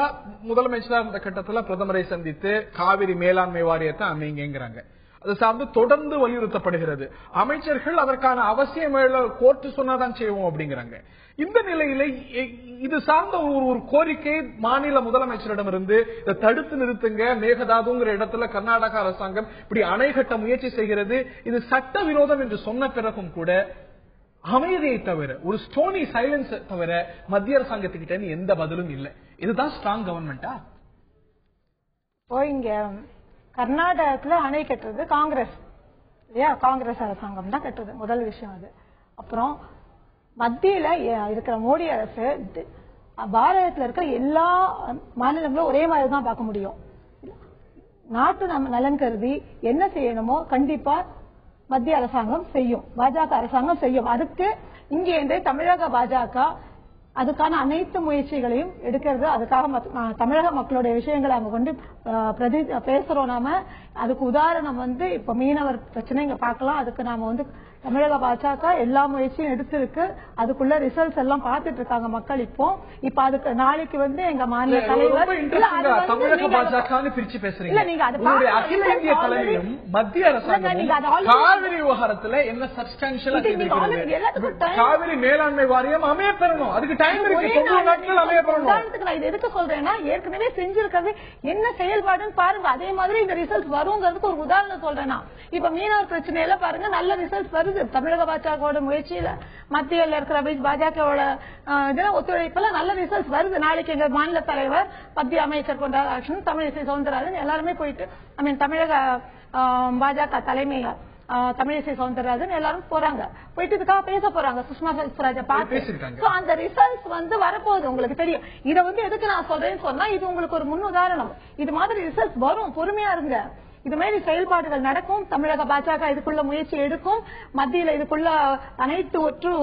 முதலமைச்சரா இருந்த கட்டத்துல பிரதமரை சந்தித்து காவிரி மேலாண்மை வாரியத்தை அமைங்கிறாங்க. அது சார்ந்து தொடர்ந்து வலியுறுத்தப்படுகிறது. அமைச்சர்கள் அதற்கான அவசியம் கோர்ட்டு சொன்னாதான் செய்வோம் அப்படிங்கிறாங்க. இந்த நிலையில இது சார்ந்த ஒரு கோரிக்கை மாநில முதலமைச்சரிடமிருந்து இதை தடுத்து நிறுத்துங்க, மேகதாதுங்கிற இடத்துல கர்நாடக அரசாங்கம் இப்படி அணை கட்ட முயற்சி செய்கிறது, இது சட்ட விரோதம் என்று சொன்ன பிறகும் கூட அமைதியை தவிர, ஒரு ஸ்டோனி சைலன்ஸ் தவிர மத்திய அரசாங்கத்துக்கிட்ட எந்த பதிலும் இல்லை. இதுதான் ஸ்ட்ராங் கவர்மெண்டா? இங்க கர்நாடகத்துல அணை கட்டுறது காங்கிரஸ் இல்லையா, காங்கிரஸ் அரசாங்கம் தான் கட்டுறது, முதல் விஷயம் அது. அப்புறம் மத்தியில இருக்கிற மோடி அரசு பாரதத்துல இருக்கிற எல்லா மாநிலங்களும் ஒரே மாதிரி தான் பார்க்க முடியும். நாட்டு நலன் கருதி என்ன செய்யணுமோ கண்டிப்பா மத்திய அரசாங்கம் செய்யும், பாஜக அரசாங்கம் செய்யும். அதுக்கு இங்கே இருந்து தமிழக பாஜக அதுக்கான அனைத்து முயற்சிகளையும் எடுக்கிறது. அதுக்காக தமிழக மக்களுடைய விஷயங்களை அங்க கொண்டு பேசுறோம். நாம அதுக்கு உதாரணம் இப்ப மீனவர் பிரச்சனை இங்க பாக்கலாம். அதுக்கு நாம தமிழக பாஜக எல்லா முயற்சியும் எடுத்திருக்கு. அதுக்குள்ள ரிசல்ட்ஸ் எல்லாம் பாத்துட்டு இருக்காங்க மக்கள். இப்ப அதுக்கு நாளைக்கு எங்க மாநில தலைவர் தமிழக பாஜக பிரிச்சு பேசுறீங்க. நீங்க அகில இந்திய தலைவரும் மத்திய அரசாங்கம் காவிரி விவகாரத்துல என்ன சப்ஸ்டான்ஷியலா காவிரி மேலாண்மை வாரியம் அமைய பெறணும். அதுக்கு டைம் இருக்கு, 90 நாட்கள் அமைய பெறணும். உதாரணத்துக்கு நான் இது எதுக்கு சொல்றேன்னா, ஏற்கனவே செஞ்சிருக்கிறது என்ன செயல்பாடுன்னு பாருங்க. அதே மாதிரி இந்த ரிசல்ட் வருங்கிறதுக்கு ஒரு உதாரணம் சொல்றேன். இப்ப மீனவர் பிரச்சனையில பாருங்க, நல்ல ரிசல்ட் வருது. தமிழக பாஜகவோட முயற்சியில மத்தியில் இருக்கிற பாஜகவோட ஒத்துழைப்புல நல்ல ரிசல்ட் வருது. நாளைக்கு எங்க மாநில தலைவர், மத்திய அமைச்சர் கொண்டாட்டம், தமிழிசை சவுந்தரராஜன் எல்லாருமே போயிட்டு தமிழக பாஜக தலைமை தமிழிசை சவுந்தரராஜன் எல்லாரும் போறாங்க, போயிட்டு இதுக்காக பேச போறாங்க சுஷ்மா ஸ்வராஜை பார்த்து. அந்த ரிசல்ட்ஸ் வரப்போகுது, உங்களுக்கு தெரியும். இதை எதுக்கு நான் சொல்றேன்னு சொன்னா, இது உங்களுக்கு ஒரு முன் உதாரணம். இது மாதிரி ரிசல்ட்ஸ் வரும், பொறுமையா இருங்க. இது மாதிரி செயல்பாடுகள் நடக்கும். தமிழக பாஜக இதுக்குள்ள முயற்சி எடுக்கும். மத்தியில இதுக்குள்ள அனைத்து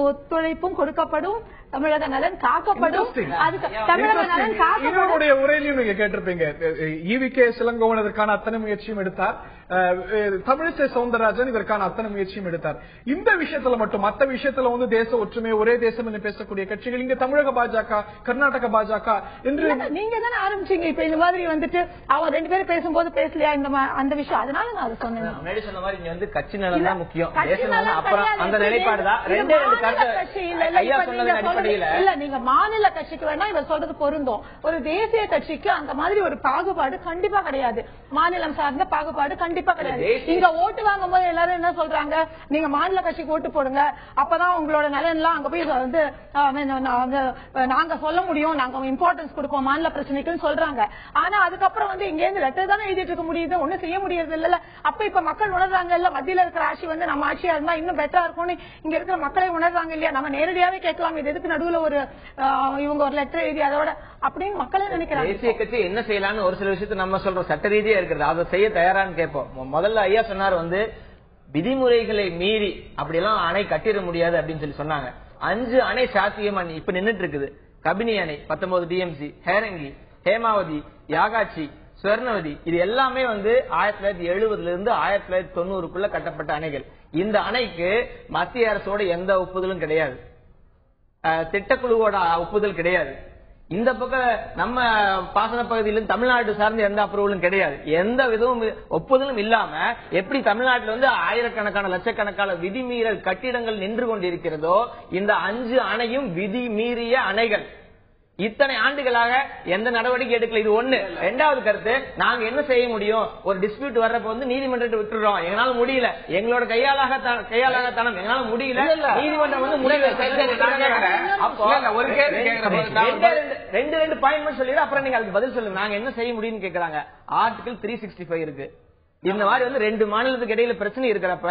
ஒத்துழைப்பும் கொடுக்கப்படும். தமிழக நலன் காக்கப்படும். தமிழக நலன் காக்கப்படும். உரையிலையும் நீங்க கேட்டிருப்பீங்க, ஈவிகே சிலங்கோவன் இதற்கான அத்தனை முயற்சியும் எடுத்தார், தமிழிசை சவுந்தரராஜன் இதற்கான அத்தனை முயற்சியும் எடுத்தார். இந்த விஷயத்துல மட்டும், மற்ற விஷயத்துல தேச ஒற்றுமை, ஒரே தேசம் என்று பேசக்கூடிய கட்சிகள் இங்க தமிழக பாஜக, கர்நாடக பாஜக என்று நீங்க தானே ஆரம்பிச்சீங்க. இப்ப இந்த மாதிரி அவங்க ரெண்டு பேரும் பேசும்போது பேசலையா அந்த விஷயம்? அதனால நான் அதை சொன்னேன். முன்னாடி சொன்ன மாதிரி இங்க கட்சி நலன் தான் முக்கியம், தேச நலன் அப்புறம் அந்த நிலைப்பாடுதான். ஐயா சொன்னது அடிப்படையில இல்ல, நீங்க மாநில கட்சிக்கு வேணா இவர் சொல்றது பொருந்தும். ஒரு தேசிய கட்சிக்கு அந்த மாதிரி ஒரு பாகுபாடு கண்டிப்பா கிடையாது. மாநிலம் சார்ந்த பாகுபாடு கண்டிப்பா கிடையாது. இங்க ஓட்டு வாங்கும் போது எல்லாரும் என்ன சொல்றாங்க, நீங்க மாநில கட்சிக்கு ஓட்டு போடுங்க, அப்பதான் உங்களோட நலன் எல்லாம் அங்க போய் நாங்க சொல்ல முடியும், நாங்க இம்பார்ட்டன்ஸ் கொடுப்போம் மாநில பிரச்சனைக்குன்னு சொல்றாங்க. ஆனா அதுக்கப்புறம் இங்க இருந்து லெட்டர் தானே எழுதிட்டு இருக்க முடியுது, ஒண்ணும் செய்ய முடியாது இல்ல. அப்ப இப்ப மக்கள் உணர்றாங்க இல்ல, மத்தியில இருக்கிற ஆட்சி நம்ம ஆட்சியா இருந்தா இன்னும் பெட்டரா இருக்கும்னு இங்க இருக்கிற மக்களை உணர்றாங்க இல்லையா? நம்ம நேரடியாவே கேட்கலாம், இது எதுக்கு நடுவுல ஒரு இவங்க ஒரு லெட்டர் எழுதி அதோட அப்படின்னு மக்களே நினைக்கிறாங்க. தேசிய கட்சி என்ன செய்யலாம்னு ஒரு சில விஷயத்தை நம்ம சொல்றோம், சட்ட ரீதியா இருக்கிறது, அதை செய்ய தயாரான்னு கேட்போம். முதல்ல ஐயா சொன்னார் விதிமுறைகளை மீறி அப்படியெல்லாம் அணை கட்டிட முடியாது அப்படின்னு சொன்னாங்க. 5 அணை சாத்தியமா இப்ப நின்றுட்டு இருக்குது. கபினி அணை 19 டிஎம்சி, ஹேரங்கி, ஹேமாவதி, யாகாட்சி, ஸ்வர்ணவதி, இது எல்லாமே 1970 இருந்து 1990 கட்டப்பட்ட அணைகள். இந்த அணைக்கு மத்திய அரசோட எந்த ஒப்புதலும் கிடையாது, திட்டக்குழுவோட ஒப்புதல் கிடையாது. இந்த பக்கம் நம்ம பாசன பகுதியிலும் தமிழ்நாடு சார்ந்த எந்த அப்ரூவலும் கிடையாது. எந்த விதமும் ஒப்புதலும் இல்லாம எப்படி தமிழ்நாட்டில் ஆயிரக்கணக்கான லட்சக்கணக்கான விதிமீறல் கட்டிடங்கள் நின்று கொண்டிருக்கிறதோ, இந்த 5 அணையும் விதி மீறிய அணைகள். இத்தனை ஆண்டுகளாக எந்த நடவடிக்கை எடுக்கல. இது ஒண்ணு. இரண்டாவது கருத்து, நாங்க என்ன செய்ய முடியும், ஒரு டிஸ்பியூட் வர்றப்ப நீதிமன்றத்தை விட்டுறோம், எங்களால முடியல, எங்களோட கையாளாகத்தனம் எங்களால முடியல, நீதிமன்றம் ரெண்டு பாயிண்ட் சொல்லிடு, அப்புறம் நீங்க அதுக்கு பதில் சொல்லுங்க, நாங்க என்ன செய்ய முடியும்னு கேக்குறாங்க. ஆர்டிகல் 365 இருக்கு. இந்த மாதிரி 2 மாநிலத்துக்கு இடையில பிரச்சனை இருக்கிறப்ப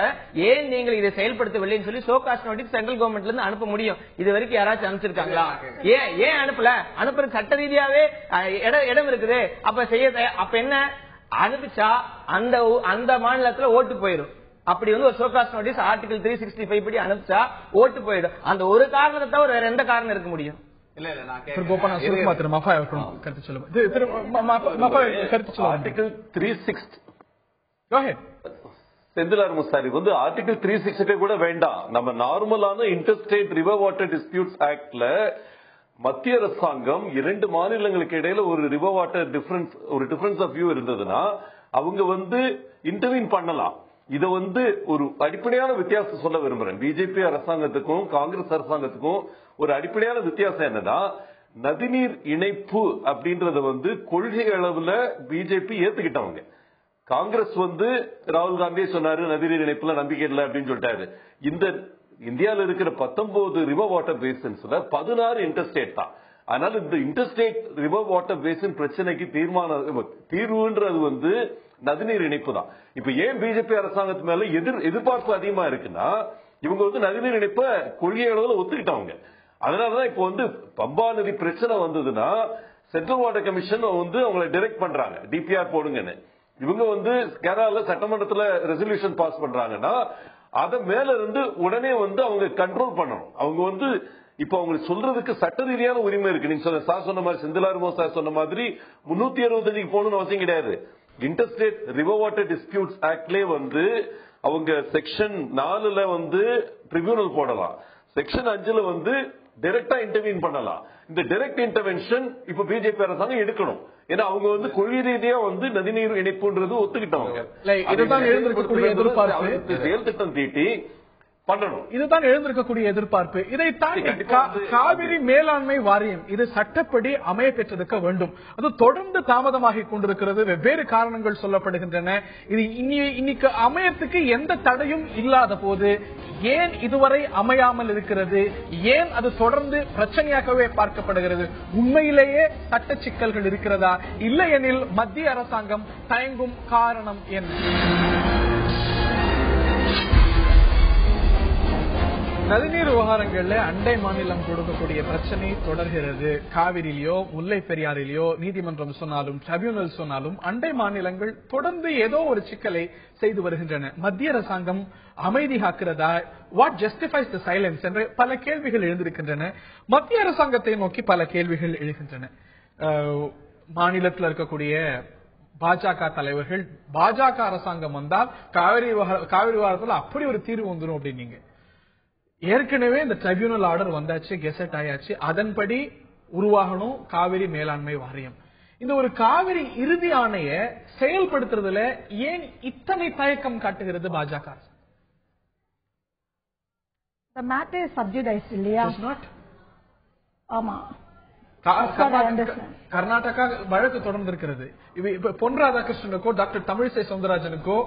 ஏன் நீங்கள் இதை செயல்படுத்தவில்லைன்னு சொல்லி சோகாஸ் நோட்டீஸ் சென்ட்ரல் கவர்மெண்ட்ல இருந்து அனுப்ப முடியும். இது வரைக்கும் யாராச்சும் அனுப்பிச்சிருக்காங்களா? ஏன் அனுப்பல? அனுப்புறது சட்ட ரீதியாவே இடம் இருக்குது. அப்ப என்ன அனுப்பிச்சா அந்த மாநிலத்துல ஓட்டு போயிடும். அப்படி ஒரு சோகாஸ் நோட்டீஸ் ஆர்டிகல் 365 படி அனுப்பிச்சா ஓட்டு போயிடும். அந்த ஒரு காரணத்தை தவிர வேற எந்த காரணம் இருக்க முடியும்? ஆர்டிகல் 360 செந்திலார் முஸ்தாரி ஆர்டிகல் 360 கூட வேண்டாம். நம்ம நார்மலான இன்டர்ஸ்டேட் ரிவர் வாட்டர் டிஸ்பியூட்ஸ் ஆக்ட்ல மத்திய அரசாங்கம் 2 மாநிலங்களுக்கு இடையில ஒரு river water difference of view இருந்ததுன்னா அவங்க இன்டர்வீன் பண்ணலாம். இத ஒரு அடிப்படையான வித்தியாசம் சொல்ல விரும்புறேன். பிஜேபி அரசாங்கத்துக்கும் காங்கிரஸ் அரசாங்கத்துக்கும் ஒரு அடிப்படையான வித்தியாசம் என்னன்னா, நதிநீர் இணைப்பு அப்படின்றத கொள்கை அளவுல பிஜேபி ஏத்துக்கிட்டவங்க. காங்கிரஸ் ராகுல் காந்தி சொன்னாரு நதிநீர் இணைப்புல நம்பிக்கை இல்லை அப்படின்னு சொல்லிட்டாரு. இந்த இந்தியாவில் இருக்கிற 19 ரிவர் வாட்டர் பேசின்ஸ்ல 16 இன்டர்ஸ்டேட் தான். அதனால இந்த இன்டர்ஸ்டேட் ரிவர் வாட்டர் பேசின் பிரச்சனைக்கு தீர்வுன்றது நதிநீர் இணைப்பு தான். இப்ப ஏன் பிஜேபி அரசாங்கத்து மேல எதிர்பார்ப்பு அதிகமா இருக்குன்னா, இவங்க நதிநீர் இணைப்ப கொள்கை அளவுல ஒத்துக்கிட்டவங்க. அதனாலதான் இப்ப பம்பா நதி பிரச்சனை வந்ததுன்னா சென்ட்ரல் வாட்டர் கமிஷன் அவங்களை டைரக்ட் பண்றாங்க, டிபிஆர் போடுங்கன்னு. இவங்க கேரளால சட்டமன்றத்துல ரெசல்யூஷன் பாஸ் பண்றாங்கன்னா அத மேல இருந்து உடனே அவங்க கண்ட்ரோல் பண்ணணும். அவங்க இப்ப அவங்களுக்கு சொல்றதுக்கு சட்ட ரீதியான உரிமை இருக்கு. நீங்க சார் சொன்ன மாதிரி, செந்திலாருமோ சார் சொன்ன மாதிரி 365 போகணும்னு அவசியம் கிடையாது. இன்டர்ஸ்டேட் ரிவர் வாட்டர் டிஸ்பியூட்ஸ் ஆக்ட்லயே அவங்க செக்ஷன் 4ல ட்ரிபியூனல் போடலாம், செக்ஷன் 5ல டைரக்டா இன்டர்வீன் பண்ணலாம். இந்த டைரக்ட் இன்டர்வென்ஷன் இப்ப பிஜேபி அரசாங்கம் எடுக்கணும். ஏன்னா அவங்க கொள்கை ரீதியா நதிநீர் இணைப்புன்றது ஒத்துக்கிட்டவங்க. இதுதான் எழுந்திருக்கக்கூடிய எதிர்பார்ப்பு, செயல் திட்டம் தீட்டி பண்ணணும். இதுதான் எழுந்திருக்கக்கூடிய எதிர்பார்ப்பு. இதை தாண்டி காவிரி மேலாண்மை வாரியம் இது சட்டப்படி அமைய பெற்றிருக்க வேண்டும். அது தொடர்ந்து தாமதமாகி கொண்டிருக்கிறது. வெவ்வேறு காரணங்கள் சொல்லப்படுகின்றன. இது இன்னைக்கு அமையத்துக்கு எந்த தடையும் இல்லாத போது ஏன் இதுவரை அமையாமல் இருக்கிறது? ஏன் அது தொடர்ந்து பிரச்சனையாகவே பார்க்கப்படுகிறது? உண்மையிலேயே சட்ட சிக்கல்கள் இருக்கிறதா? இல்லையெனில் மத்திய அரசாங்கம் தயங்கும் காரணம் என்ன? நதிநீர் விவகாரங்கள்ல அண்டை மாநிலம் கொடுக்கக்கூடிய பிரச்சனை தொடர்கிறது. காவிரியிலயோ முல்லை பெரியாறிலேயோ நீதிமன்றம் சொன்னாலும் டிரைபியூனல் சொன்னாலும் அண்டை மாநிலங்கள் தொடர்ந்து ஏதோ ஒரு சிக்கலை செய்து வருகின்றன. மத்திய அரசாங்கம் அமைதி காக்கிறதா? வாட் ஜஸ்டிஃபைஸ் தி சைலன்ஸ் என்ற பல கேள்விகள் எழுந்திருக்கின்றன. மத்திய அரசாங்கத்தை நோக்கி பல கேள்விகள் எழுகின்றன. மாநிலத்தில் இருக்கக்கூடிய பாஜக தலைவர்கள், பாஜக அரசாங்கம் வந்தால் காவிரி விவகாரத்தில் அப்படி ஒரு தீர்வு வந்துடும் அப்படின்னீங்க. ஏற்கனவே இந்த ட்ரிபியூனல் ஆர்டர் வந்தாச்சு, கெசட் ஆயாச்சு. அதன்படி உருவாகணும் காவிரி மேலாண்மை வாரியம். இந்த ஒரு காவிரி இறுதி ஆணைய செயல்படுத்துறதுல ஏன் இத்தனை தயக்கம் காட்டுகிறது பாஜக? The matter is subjudiced இல்லையா? ஆமா. கர்நாடகா வழக்கு தொடர்ந்து இருக்கிறது. இப்ப பொன் ராதாகிருஷ்ணனுக்கோ டாக்டர் தமிழிசை சவுந்தரராஜனுக்கோ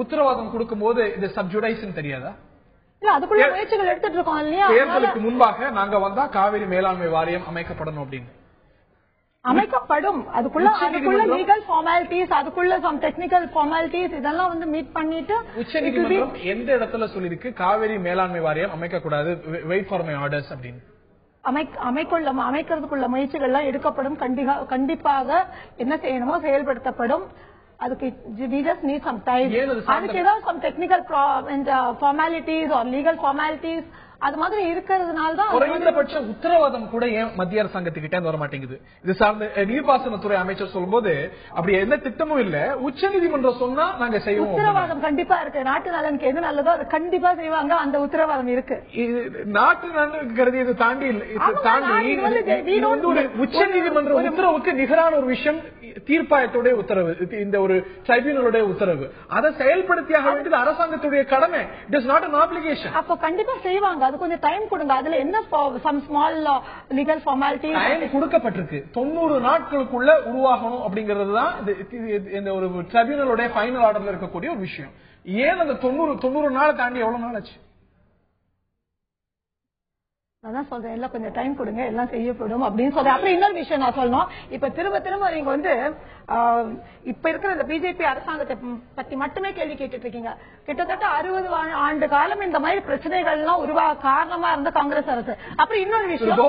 உத்தரவாதம் கொடுக்கும் போது இது சப்ஜுடைஸ் தெரியாதா? அதுக்குள்ள முயற்சிகள் எடுத்துட்டு இருக்கோம் இல்லையா? தேர்தலுக்கு முன்பாக நாங்க வந்தா காவிரி மேலாண்மை வாரியம் அமைக்கப்படணும் அப்படின்னு அமைக்கப்படும். அதுக்குள்ள லீகல் ஃபார்மாலிட்டிஸ், அதுக்குள்ள சம் டெக்னிக்கல் ஃபார்மாலிட்டிஸ் இதெல்லாம் மீட் பண்ணிட்டு உச்சநீதிமன்றம் எந்த இடத்துல சொல்லிருக்கு காவிரி மேலாண்மை வாரியம் அமைக்க கூடாது, வெயிட் ஃபார் மை ஆர்டர்ஸ் அப்படின்னு? அமைக்கிறதுக்குள்ள முயற்சிகள்லாம் எடுக்கப்படும். கண்டிப்பாக என்ன செய்யணுமோ செயல்படுத்தப்படும். அதுக்கு we just need some time. அதுக்கு ஏதாவது some technical formalities or legal formalities அது மாதிரி இருக்கிறதுனால தான் குறைந்தபட்ச உத்தரவாதம் கூட ஏன் மத்திய அரசாங்கத்துக்கிட்ட வர மாட்டேங்குது? இது சார்ந்த நீர்ப்பாசனத்துறை அமைச்சர் சொல்லும்போது அப்படி எந்த திட்டமும் இல்ல, உச்சநீதிமன்றம் சொன்னா நாங்க செய்வோம். உத்தரவாதம் கண்டிப்பா இருக்கு. நாட்டு நலனுக்கு எது நல்லதோ அது கண்டிப்பா செய்வாங்க. அந்த உத்தரவாதம் இருக்கு. நாட்டு நலனுக்கு இதை தாண்டி உச்சநீதிமன்ற உத்தரவுக்கு நிகரான ஒரு விஷயம் தீர்ப்பாயத்துடைய உத்தரவு, இந்த ஒரு ட்ரைபியூனலுடைய உத்தரவு. அதை செயல்படுத்தியாக வேண்டியது அரசாங்கத்துடைய கடமை. It is not an obligation. அப்ப கண்டிப்பா செய்வாங்க. அது கொஞ்சம் டைம் கொடுங்க. அதுல என்ன some small legal formality time கொடுக்கப்பட்டிருக்கு. 90 நாட்களுக்குள்ள உருவாகணும் அப்படிங்கிறது தான் இந்த ஒரு ட்ரிபியூனலுடைய ஃபைனல் ஆர்டர்ல இருக்கக்கூடிய ஒரு விஷயம். ஏன் அந்த 90 நாளை தாண்டி எவ்வளவு நாள் ஆச்சு? அதான் சொல்றேன், எல்லாம் கொஞ்சம் டைம் கொடுங்க, எல்லாம் செய்யப்படும் அப்படின்னு சொல்றேன். அப்புறம் இன்னொரு விஷயம் நான் சொல்லணும். இப்ப திரும்ப நீங்க இப்ப இருக்கிற இந்த பிஜேபி அரசாங்கத்தை பத்தி மட்டுமே கேள்வி கேட்டுட்டு இருக்கீங்க. கிட்டத்தட்ட 60 ஆண்டு காலம் இந்த மாதிரி பிரச்சனைகள்லாம் உருவாக காரணமா இருந்த காங்கிரஸ் அரசு. அப்புறம் இன்னொரு விஷயம்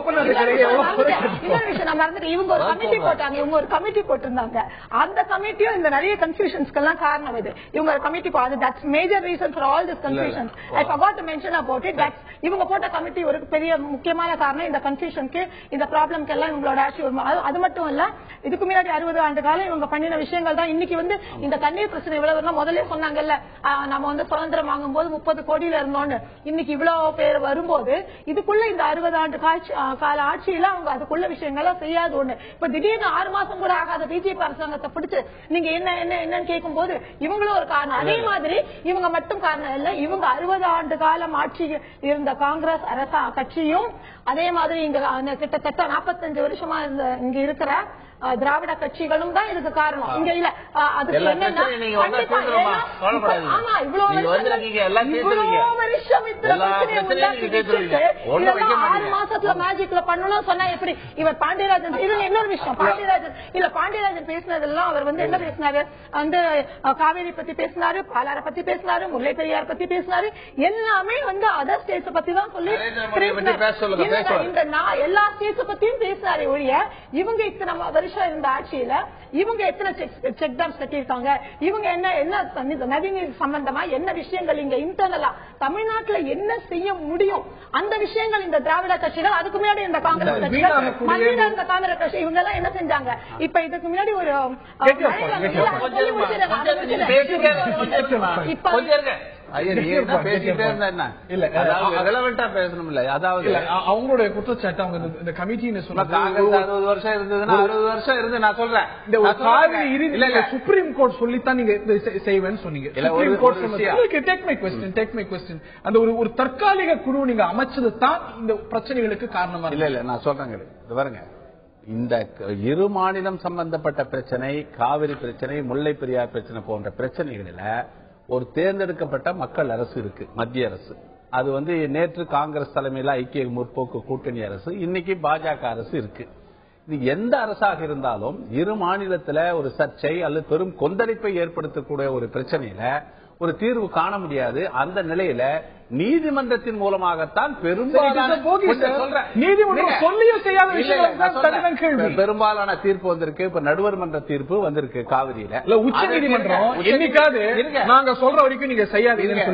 நான் மறந்துட்டேன். இவங்க ஒரு கமிட்டி போட்டாங்க, இவங்க ஒரு கமிட்டி போட்டிருந்தாங்க. அந்த கமிட்டியும் இந்த நிறைய கன்ஃபியூஷன்ஸ்க்கு எல்லாம் காரணம் இது. இவங்க ஒரு committee that's major reason for all this confusions. I forgot to mention about it. That's இவங்க போட்ட கமிட்டி ஒரு பெரிய முக்கியமான காரணம் இந்த கன்ஃபியூஷனுக்கு, இந்த ப்ராப்ளம்க்கு எல்லாம் இவங்களோட ஆட்சி. அது மட்டும் இல்ல, இதுக்கு முன்னாடி 60 ஆண்டு காலம் இவங்க பண்ணின விஷயங்கள் தான் இன்னைக்கு வந்து இந்த தண்ணீர் பிரச்சனை இவ்வளவு முதல்ல சொன்னாங்கல்ல, நம்ம வந்து சுதந்திரம் வாங்கும் போது 30 கோடியில இருந்தோம்னு. இன்னைக்கு இவ்வளவு பேர் வரும்போது இதுக்குள்ள இந்த 60 ஆண்டு கால ஆட்சியில அவங்க அதுக்குள்ள விஷயங்கள்லாம் செய்யாது ஒண்ணு. இப்ப திடீர்னு 6 மாசம் கூட ஆகாத பிஜேபி அரசாங்கத்தை பிடிச்சு நீங்க என்னன்னு கேட்கும் போது இவங்களும் ஒரு காரணம். அதே மாதிரி இவங்க மட்டும் காரணம் இல்ல, இவங்க 60 ஆண்டு காலம் ஆட்சி இருந்த காங்கிரஸ் கட்சியும் அதே மாதிரி இங்க கிட்டத்தட்ட 45 வருஷமா இங்க இருக்கிற திராவிட கட்சிகளும் தான் இதுக்கு காரணம். இங்க இல்ல அதுக்கு என்னன்னா ஆமா இவ்வளவு வருஷம் 6 மாசத்துல மேஜிக்ல பண்ணணும் சொன்னா எப்படி? இவர் பாண்டியராஜன் இன்னொரு விஷயம், பாண்டியராஜன் பேசினதெல்லாம் அவர் வந்து என்ன பேசினாரு, வந்து காவேரி பத்தி பேசினாரு, பாலாரை பத்தி பேசினாரு, முல்லை பெரியார் பத்தி பேசினாரு, எல்லாமே வந்து அதர் ஸ்டேட்ஸ் பத்தி தான் சொல்லி இந்த எல்லா ஸ்டேட்ஸ் பத்தியும் பேசினாரு ஒழிய இவங்க இத்தனை வருஷம் இருந்த ஆட்சியில இவங்க எத்தனை செக் டேம்ஸ் கட்டியிருக்காங்க, இவங்க என்ன நதிநீர் சம்பந்தமா என்ன விஷயங்கள் இங்க இன்டர்னலா தமிழ்நாட்டுல என்ன செய்ய முடியும் அந்த விஷயங்கள் இந்த திராவிட கட்சிகள், அதுக்கு முன்னாடி இந்த காங்கிரஸ் கட்சிகள், இந்த காங்கிரஸ் கட்சி இவங்க எல்லாம் என்ன செஞ்சாங்க? இப்ப இதுக்கு முன்னாடி ஒரு அவங்களுடைய குற்றச்சாட்டு அவங்க இந்த கமிட்டின்னு சொன்னாங்க 60 வருஷம் இருந்ததுன்னா 60 வருஷம் இருந்து நான் சொல்றேன். இந்த சுப்ரீம் கோர்ட் சொல்லித்தான் நீங்க செய்வேன்னு சொன்னீங்க. அந்த ஒரு தற்காலிக குழு நீங்க அமைச்சது தான் இந்த பிரச்சனைகளுக்கு காரணமா இல்ல நான் சொல்றேங்க. பாருங்க, இந்த இரு மாநிலம் சம்பந்தப்பட்ட பிரச்சனை, காவிரி பிரச்சனை, முல்லை பெரியார் பிரச்சனை போன்ற பிரச்சனைகளில ஒரு தேர்ந்தெடுக்கப்பட்ட மக்கள் அரசு இருக்கு, மத்திய அரசு. அது வந்து நேற்று காங்கிரஸ் தலைமையில ஐக்கிய முற்போக்கு கூட்டணி அரசு, இன்னைக்கு பாஜக அரசு இருக்கு. இது எந்த அரசாக இருந்தாலும் இரு மாநிலத்தில் ஒரு சர்ச்சை அல்லது பெரும் கொந்தளிப்பை ஏற்படுத்தக்கூடிய ஒரு பிரச்சனையில ஒரு தீர்வு காண முடியாது. அந்த நிலையில நீதிமன்றத்தின் மூலமாகத்தான் பெரும்பாலான தீர்ப்பு வந்திருக்கு. இப்ப நடுவர் மன்ற தீர்ப்பு வந்திருக்கு காவிரியில. உச்ச நீதிமன்றம் என்னைக்காவது நாங்க சொல்ற வரைக்கும் நீங்க செய்யாதீங்க,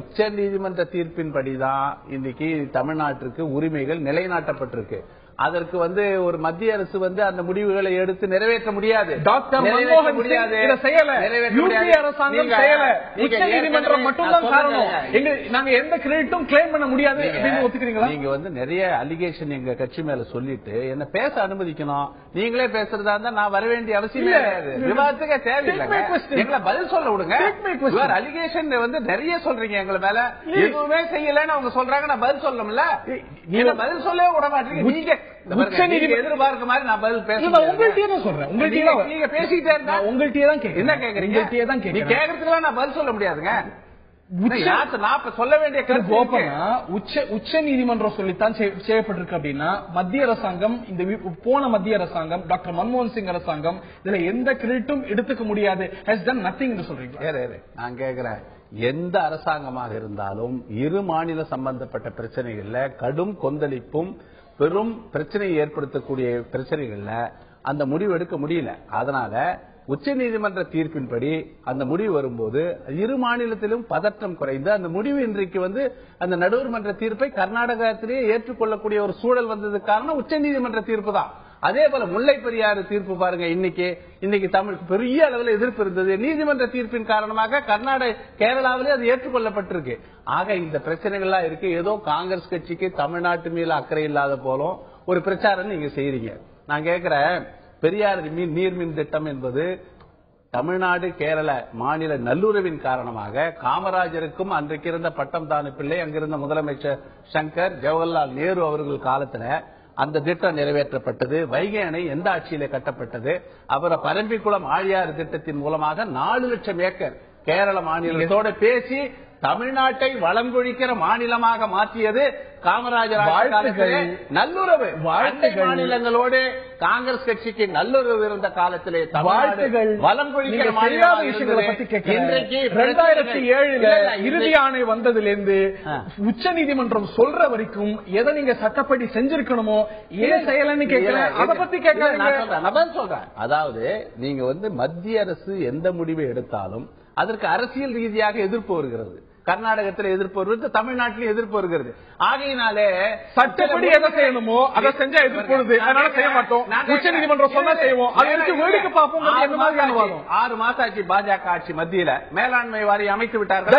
உச்ச நீதிமன்ற தீர்ப்பின்படிதான் இன்னைக்கு தமிழ்நாட்டிற்கு உரிமைகள் நிலைநாட்டப்பட்டிருக்கு. அதற்கு வந்து ஒரு மத்திய அரசு வந்து அந்த முடிவுகளை எடுத்து நிறைவேற்ற முடியாது. டாக்டர் மன்மோகன் முடியாது, அரசாங்கம் செய்யல, உச்ச நீதிமன்றம் மட்டும்தான் காரணம். நாங்க எந்த கிரெடிட்டும் கிளைம் பண்ண முடியாது. நீங்க வந்து நிறைய அலிகேஷன் எங்க கட்சி மேல சொல்லிட்டு என்ன பேச அனுமதிக்கணும். நீங்களே பேசுறதா இருந்தா நான் வர வேண்டிய அவசியம் கிடையாது, விவாதத்துக்கே தேவையில்லை. எங்களை பதில் சொல்ல விடுங்க. அலிகேஷன் வந்து நிறைய சொல்றீங்க எங்களை மேல, எதுவுமே செய்யலன்னு அவங்க சொல்றாங்க. நான் பதில் சொல்லணும்ல, நீங்க பதில் சொல்லவே விட மாட்டீங்க. நீங்க எதிர்பார்க்க மாதிரி நான் பதில் பேசுறேன். நீங்க பேசிக்கிட்டே இருந்தா உங்கள்கிட்டயே தான் என்ன கேக்குறீங்க? கேக்குறதுக்கு நான் பதில் சொல்ல முடியாதுங்க. சொல்ல வேண்டிய உச்ச நீதிமன்றம் சொல்லித்தான் செய்யப்பட்டிருக்கு அப்படின்னா மத்திய அரசாங்கம், இந்த போன மத்திய அரசாங்கம், டாக்டர் மன்மோகன் சிங் அரசாங்கம் இதுல எந்த கிரெடிட்டும் எடுத்துக்க முடியாது, ஹஸ் டன் நத்திங் என்று சொல்றீங்க. நான் கேக்குறேன், எந்த அரசாங்கமாக இருந்தாலும் இரு மாநில சம்பந்தப்பட்ட பிரச்சனைகள்ல கடும் கொந்தளிப்பும் பெரும் பிரச்சனையை ஏற்படுத்தக்கூடிய பிரச்சனைகள்ல அந்த முடிவு எடுக்க முடியல. அதனால உச்ச நீதிமன்ற தீர்ப்பின்படி அந்த முடிவு வரும்போது இரு மாநிலத்திலும் பதற்றம் குறைந்து அந்த முடிவு இன்றைக்கு வந்து அந்த நடுவர் மன்ற தீர்ப்பை கர்நாடகத்திலேயே ஏற்றுக்கொள்ளக்கூடிய ஒரு சூழல் வந்ததுக்கு காரணம் உச்ச நீதிமன்ற தீர்ப்பு தான். அதே போல முல்லை பெரியாறு தீர்ப்பு பாருங்க, இன்னைக்கு தமிழுக்கு பெரிய அளவில் எதிர்ப்பு இருந்தது. நீதிமன்ற தீர்ப்பின் காரணமாக கேரளாவிலே அது ஏற்றுக்கொள்ளப்பட்டிருக்கு. ஆக இந்த பிரச்சனைகள்லாம் இருக்கு. ஏதோ காங்கிரஸ் கட்சிக்கு தமிழ்நாட்டு மேல அக்கறை இல்லாத போலும் ஒரு பிரச்சாரம் நீங்க செய்யறீங்க. நான் கேட்கிறேன், பெரியார் நீர்மின் திட்டம் என்பது தமிழ்நாடு கேரள மாநில நல்லுறவின் காரணமாக காமராஜருக்கும் அன்றைக்கு இருந்த பட்டம் தானு பிள்ளை, அங்கிருந்த முதலமைச்சர் சங்கர், ஜவஹர்லால் நேரு அவர்கள் காலத்துல அந்த திட்டம் நிறைவேற்றப்பட்டது. வைகை அணை எந்த ஆட்சியில கட்டப்பட்டது? அப்புறம் பரம்பிக்குளம் ஆழியாறு திட்டத்தின் மூலமாக 4 லட்சம் ஏக்கர் கேரள மாநிலத்தோட பேசி தமிழ்நாட்டை வளங்கொழிக்கிற மாநிலமாக மாற்றியது காமராஜர். நல்லுறவு மாநிலங்களோடு காங்கிரஸ் கட்சிக்கு நல்லுறவு இருந்த காலத்திலே வளம் கொழிக்கிற இன்றைக்கு 2007 இறுதி ஆணை வந்ததிலிருந்து உச்ச நீதிமன்றம் சொல்ற வரைக்கும் எதை நீங்க சட்டப்படி செஞ்சிருக்கணுமோ ஏன் செய்யலன்னு கேட்கிறேன். அதை பத்தி கேட்க சொல்றேன். அதாவது நீங்க வந்து மத்திய அரசு எந்த முடிவை எடுத்தாலும் அதற்கு அரசியல் ரீதியாக எதிர்ப்பு வருகிறது. கர்நாடகத்தில் எதிர்ப்பு வருகிறது, தமிழ்நாட்டிலும் எதிர்ப்பு வருகிறது. ஆகையினாலே சட்டப்படி எதை செய்யணுமோ அதை செஞ்சா எதிர்ப்பு வருது, அதனால செய்ய மாட்டோம். உச்சநீதிமன்றம் சொன்னா செய்வோம், அதை எடுத்து வேடிக்கை பார்ப்போம். 6 மாசம் ஆச்சு பாஜக ஆட்சி மத்தியில மேலாண்மை வாரியம் அமைத்து விட்டார்கள்.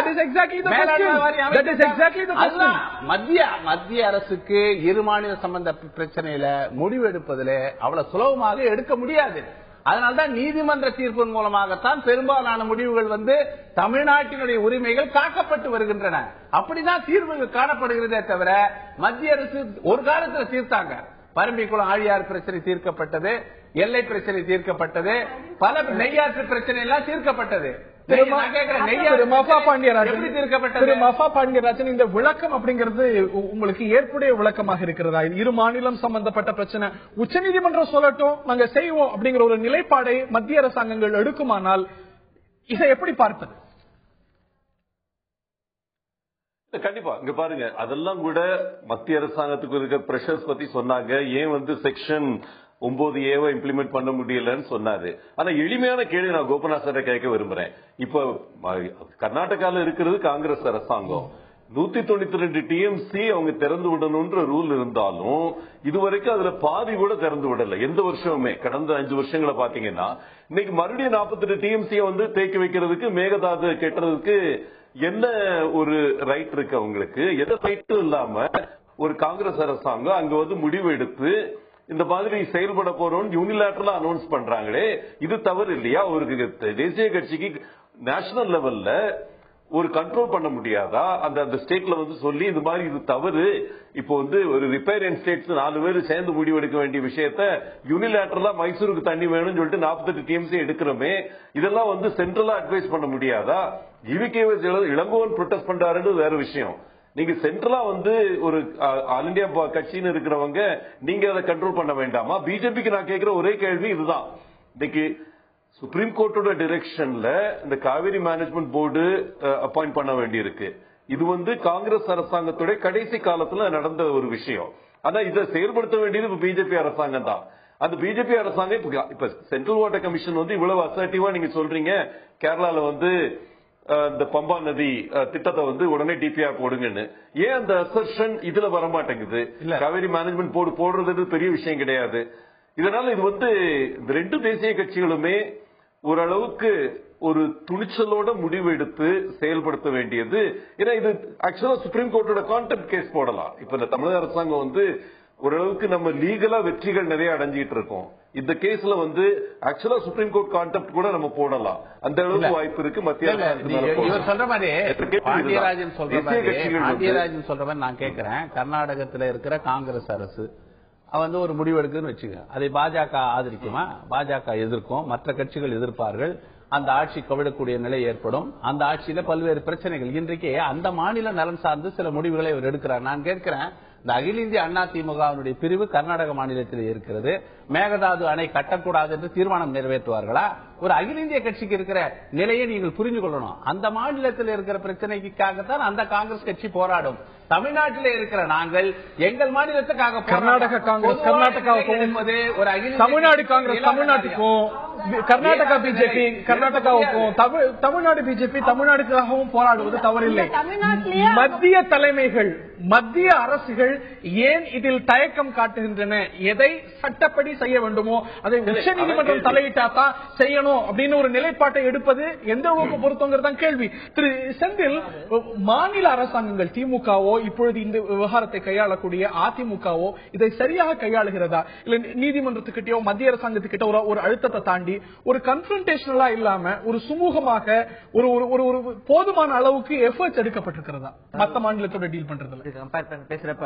மத்திய அரசுக்கு இரு மாநில சம்பந்த பிரச்சனையில முடிவு எடுப்பதில் அவ்வளவு சுலபமாக எடுக்க முடியாது. அதனால்தான் நீதிமன்ற தீர்ப்பின் மூலமாகத்தான் பெரும்பாலான முடிவுகள் தமிழ்நாட்டினுடைய உரிமைகள் காக்கப்பட்டு வருகின்றன. அப்படிதான் தீர்வுகள் காணப்படுகிறதே தவிர மத்திய அரசு ஒரு காலத்தில் தீர்த்தாங்க. பரம்பிக்குளம் ஆழியார் பிரச்சனை தீர்க்கப்பட்டது, எல்லை பிரச்சனை தீர்க்கப்பட்டது, பல நெய்யாற்று பிரச்சனை எல்லாம் தீர்க்கப்பட்டது. பாண்டியராஜன், இந்த விளக்கம் அப்படிங்கிறது உங்களுக்கு ஏற்புடைய விளக்கமாக இருக்கிறதா? இரு மாநிலம் சம்பந்தப்பட்ட பிரச்சனை உச்சநீதிமன்றம் சொல்லட்டும், நாங்க செய்வோம் அப்படிங்கிற ஒரு நிலைப்பாடை மத்திய அரசாங்கங்கள் எடுக்குமானால் இதை எப்படி பார்ப்பது? கண்டிப்பா இங்க பாருங்க, அதெல்லாம் கூட மத்திய அரசாங்கத்துக்கு இருக்க பிரஷர்ஸ் பத்தி சொன்னாங்க. ஏன் செக்ஷன் 9A இம்ப்ளிமெண்ட் பண்ண முடியலன்னு சொன்னாரு. ஆனா எளிமையான கேள்வி நான் கோபநாத் சாரை கேட்க விரும்புறேன். இப்ப கர்நாடகால இருக்கிறது காங்கிரஸ் அரசாங்கம். 192 TMC அவங்க திறந்து விடணும்ன்ற ரூல் இருந்தாலும் இதுவரைக்கும் அதுல பாதி கூட திறந்து விடல எந்த வருஷமுமே. கடந்த 5 வருஷங்களை பாத்தீங்கன்னா இன்னைக்கு மறுபடியும் 48 TMC தேக்கி வைக்கிறதுக்கு, மேகதாது கெட்டுறதுக்கு என்ன ஒரு ரைட் இருக்கு அவங்களுக்கு? எந்த ரைட்டும் இல்லாம ஒரு காங்கிரஸ் அரசாங்கம் அங்க முடிவு எடுத்து இந்த மாதிரி செயல்பட போறோம் யூனிலேட்டரலா அனௌன்ஸ் பண்றாங்களே, இது தவறு இல்லையா? ஒரு தேசிய கட்சிக்கு நேஷனல் லெவல்ல ஒரு கண்ட்ரோல் பண்ண முடியாதா? அந்த ஸ்டேட்ல சொல்லி இந்த மாதிரி இது தவறு, இப்போ ஒரு ரிப்பேரியன் ஸ்டேட்ஸ் 4 பேர் சேர்ந்து முடிவெடுக்க வேண்டிய விஷயத்த யூனிலேட்டரலா மைசூருக்கு தண்ணி வேணும்னு சொல்லிட்டு 48 TMC எடுக்கிறோமே, இதெல்லாம் சென்ட்ரலா அட்வைஸ் பண்ண முடியாதா? GVKS இளங்கோவன் ப்ரொடெஸ்ட் பண்றாருன்னு வேற விஷயம். நீங்க சென்ட்ரலா ஒரு ஆல் இண்டியா கட்சின்னு இருக்கிறவங்க நீங்க அதை கண்ட்ரோல் பண்ண வேண்டாமா? பிஜேபிக்கு நான் கேட்கிற ஒரே கேள்வி இதுதான். இன்னைக்கு சுப்ரீம் கோர்ட்டோட டைரக்ஷன்ல இந்த காவேரி மேனேஜ்மெண்ட் போர்டு அப்பாயிண்ட் பண்ண வேண்டியிருக்கு. இது காங்கிரஸ் அரசாங்கத்துடைய கடைசி காலத்துல நடந்த ஒரு விஷயம். ஆனா இதை செயல்படுத்த வேண்டியது பிஜேபி அரசாங்கம் தான். அந்த பிஜேபி அரசாங்கம் இப்ப சென்ட்ரல் வாட்டர் கமிஷன் இவ்வளவு அசர்ட்டிவா நீங்க சொல்றீங்க, கேரளால இந்த பம்பா நதி திட்டத்தை உடனே டிபிஆர் போடுங்கன்னு. ஏன் அந்த அசர்ஷன் இதுல வரமாட்டேங்குது? காவேரி மேனேஜ்மெண்ட் போர்டு போடுறது பெரிய விஷயம் கிடையாது. இதனால இது இந்த 2 தேசிய கட்சிகளுமே ஓரளவுக்கு ஒரு துணிச்சலோட முடிவு எடுத்து செயல்படுத்த வேண்டியது. ஏன்னா இது ஆக்சுவலா சுப்ரீம் கோர்ட்டோட கான்டெம்ப்ட் கேஸ் போடலாம். இப்ப இந்த தமிழக அரசாங்கம் ஓரளவுக்கு நம்ம லீகலா வெற்றிகள் நிறைய அடைஞ்சிட்டு இருக்கோம். இந்த கேஸ்ல ஆக்சுவலா சுப்ரீம் கோர்ட் கான்டெம்ப்ட் கூட நம்ம போடலாம். அந்த அளவுக்கு வாய்ப்பு இருக்கு. மத்திய இவர் சொல்ற மாதிரி பாண்டியராஜன் சொல்ற மாதிரி நான் கேட்கிறேன். கர்நாடகத்தில் இருக்கிற காங்கிரஸ் அரசு ஒரு முடிவு எடுக்குன்னு வச்சுக்க, அதை பாஜக ஆதரிக்குமா? பாஜக எதிர்க்கும், மற்ற கட்சிகள் எதிர்ப்பார்கள். அந்த ஆட்சி கவிழக்கூடிய நிலை ஏற்படும். அந்த ஆட்சியில பல்வேறு பிரச்சனைகள். இன்றைக்கு அந்த மாநில நலன் சார்ந்து சில முடிவுகளை அவர் எடுக்கிறார். நான் கேட்கிறேன், இந்த அகில இந்திய அண்ணா திமுகவினுடைய பிரிவு கர்நாடக மாநிலத்தில் இருக்கிறது. மேகதாது அணை கட்டக்கூடாது என்று தீர்மானம் நிறைவேற்றுவார்களா? ஒரு அகில இந்திய கட்சிக்கு இருக்கிற நிலையை நீங்கள் புரிந்து கொள்ளணும். அந்த மாநிலத்தில் இருக்கிற பிரச்சனைக்காகத்தான் அந்த காங்கிரஸ் கட்சி போராடும். தமிழ்நாட்டில் இருக்கிற நாங்கள் எங்கள் மாநிலத்துக்காக கர்நாடக காங்கிரஸ் கர்நாடகாவுக்கும், தமிழ்நாடு காங்கிரஸ் தமிழ்நாட்டுக்கும், கர்நாடகா பிஜேபி கர்நாடகாவுக்கும், தமிழ்நாடு பிஜேபி தமிழ்நாடுக்காகவும் போராடுவது தவறில்லை. மத்திய தலைமைகள், மத்திய அரசுகள் ஏன் இதில் தயக்கம் காட்டுகின்றன? எதை சட்டப்படி செய்ய வேண்டுமோ அதை உச்சநீதிமன்றம் தலையிட்டாதான் செய்யணும் அப்படின்னு ஒரு நிலைப்பாட்டை எடுப்பது எந்த அளவுக்கு பொருத்தங்கிறதான் கேள்வி. திரு செந்தில், மாநில அரசாங்கங்கள் திமுகவோ இப்பொழுது இந்த விவகாரத்தை கையாளக்கூடிய அதிமுகவோ இதை சரியாக கையாளுகிறதா? இல்ல நீதிமன்றத்துக்கிட்டயோ மத்திய அரசாங்கத்துக்கிட்ட ஒரு அழுத்தத்தை தாண்டி ஒரு கன்ஃபரன்டேஷனலா இல்லாம ஒரு சுமூகமாக ஒரு போதுமான அளவுக்கு எஃபர்ட்ஸ் எடுக்கப்பட்டிருக்கிறதா மத்த மாநிலத்தோட டீல் பண்றதுல? கம்பேர் பண்ணி பேசுறப்ப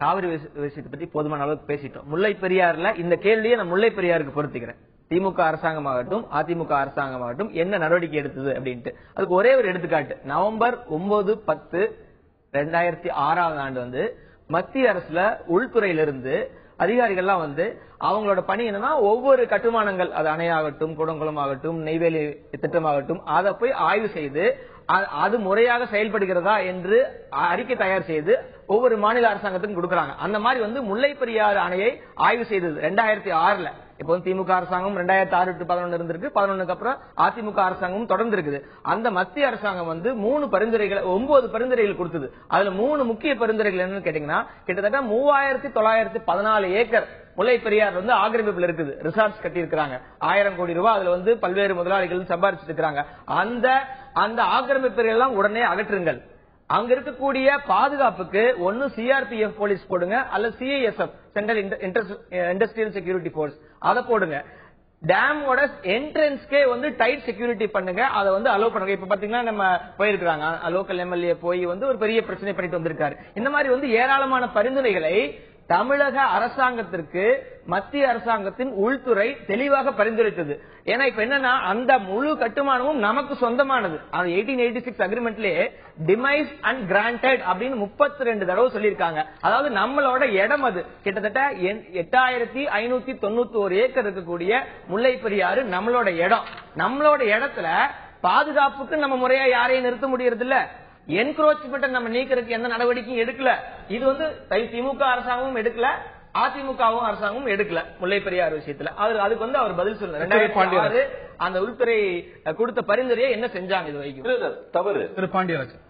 காவிரி விஷயத்தை பத்தி போதுமான அளவுக்கு பேசிட்டோம். முல்லை பெரியாறுல இந்த கேள்வியை நான் முல்லை பெரியாருக்கு பொறுத்துக்கிறேன். திமுக அரசாங்கமாகட்டும் அதிமுக அரசாங்கமாகட்டும் என்ன நடவடிக்கை எடுத்தது அப்படின்ட்டு அதுக்கு ஒரே ஒரு எடுத்துக்காட்டு. நவம்பர் 9/10/2006 மத்திய அரசுல உள்துறையிலிருந்து அதிகாரிகள்லாம் அவங்களோட பணி என்னன்னா, ஒவ்வொரு கட்டுமானங்கள், அது அணையாகட்டும், குடங்குளம் ஆகட்டும், நெய்வேலி திட்டமாகட்டும், அதை போய் ஆய்வு செய்து அது முறையாக செயல்படுகிறதா என்று அறிக்கை தயார் செய்து ஒவ்வொரு மாநில அரசாங்கத்துக்கும் கொடுக்கறாங்க. அந்த மாதிரி முல்லை பெரியாறு அணையை ஆய்வு செய்தது 2006. இப்போ திமுக அரசாங்கம் 2006 to 11 இருந்திருக்கு. 11க்கு அப்புறம் அதிமுக அரசாங்கமும் தொடர்ந்து இருக்குது. அந்த மத்திய அரசாங்கம் 9 பரிந்துரைகள் கொடுத்தது. அதுல 3 முக்கிய பரிந்துரைகள் என்னன்னு கேட்டீங்கன்னா, கிட்டத்தட்ட 3914 ஏக்கர் முல்லை பெரியார் ஆக்கிரமிப்புல இருக்குது. ரிசார்ட்ஸ் கட்டி இருக்காங்க. 1000 கோடி ரூபாய் அதுல பல்வேறு முதலாளிகள் சம்பாதிச்சிட்டு இருக்காங்க. அந்த ஆக்கிரமிப்புகள் எல்லாம் உடனே அகற்றுங்கள். அங்க இருக்கக்கூடிய பாதுகாப்புக்கு ஒன்னு சிஆர்பிஎஃப் போலீஸ் போடுங்க, அல்ல CISF central industrial security force அதை போடுங்க. டேமோட என்ட்ரன்ஸ்க்கே டைட் செக்யூரிட்டி பண்ணுங்க, அதை அலோவ் பண்ணுங்க. இப்ப பாத்தீங்கன்னா நம்ம போயிருக்காங்க லோக்கல் எம்எல்ஏ போய் ஒரு பெரிய பிரச்சனை பண்ணிட்டு வந்திருக்காரு. இந்த மாதிரி ஏராளமான பரிந்துரைகளை தமிழக அரசாங்கத்திற்கு மத்திய அரசாங்கத்தின் உள்துறை தெளிவாக பரிந்துரைத்தது. ஏன்னா இப்ப என்னன்னா அந்த முழு கட்டுமானமும் நமக்கு சொந்தமானது. 1886 அக்ரிமெண்ட்லயே டிமைஸ் அண்ட் கிராண்டட் அப்படின்னு 32 தடவை சொல்லியிருக்காங்க. அதாவது நம்மளோட இடம் அது கிட்டத்தட்ட 8591 ஏக்கர் இருக்கக்கூடிய முல்லை பெரியாறு நம்மளோட இடம். நம்மளோட இடத்துல பாதுகாப்புக்கு நம்ம முறையா யாரையும் நிறுத்த முடியறது இல்ல. என்க்ரோச்மெண்ட் நம்ம நீக்கிறதுக்கு எந்த நடவடிக்கையும் எடுக்கல. இது திமுக அரசாங்கமும் எடுக்கல, அதிமுக அரசாங்கமும் எடுக்கல முல்லை பெரியாறு விஷயத்துல. அதுக்கு அவர் பதில் சொல்றாரு. 2006 அந்த உள்துறை கொடுத்த பரிந்துரையை என்ன செஞ்சாங்க இது வரைக்கும்? தவறு திரு பாண்டியராஜன்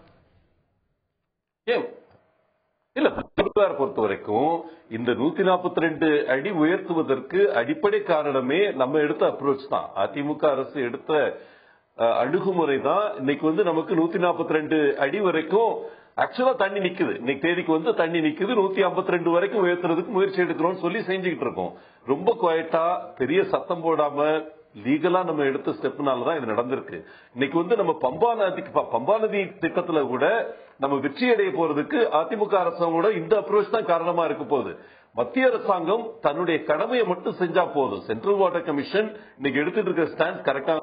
இல்ல. பொறுத்த வரைக்கும் இந்த 142 அடி உயர்த்துவதற்கு அடிப்படை காரணமே நம்ம எடுத்த அப்ரோச் தான். அதிமுக அரசு எடுத்த அணுகுமுறை தான் இன்னைக்கு நமக்கு 142 அடி வரைக்கும் ஆக்சுவலா தண்ணி நிக்குது. இன்னைக்கு தேதிக்கு தண்ணி நிக்குது. 152 வரைக்கும் உயர்த்துறதுக்கு முயற்சி எடுக்கிறோம் சொல்லி செஞ்சுக்கிட்டு இருக்கோம். ரொம்ப குவைட்டா பெரிய சத்தம் போடாம லீகலா நம்ம எடுத்த ஸ்டெப்னாலதான் இது நடந்திருக்கு. இன்னைக்கு நம்ம பம்பா நதி திட்டத்துல கூட நம்ம வெற்றி அடைய போறதுக்கு அதிமுக அரசாங்கோட இந்த அப்ரோச் தான் காரணமா இருக்க போகுது. மத்திய அரசாங்கம் தன்னுடைய கடமையை மட்டும் செஞ்சா போதும். சென்ட்ரல் வாட்டர் கமிஷன் இன்னைக்கு எடுத்துட்டு இருக்கிற ஸ்டாண்ட் கரெக்டா.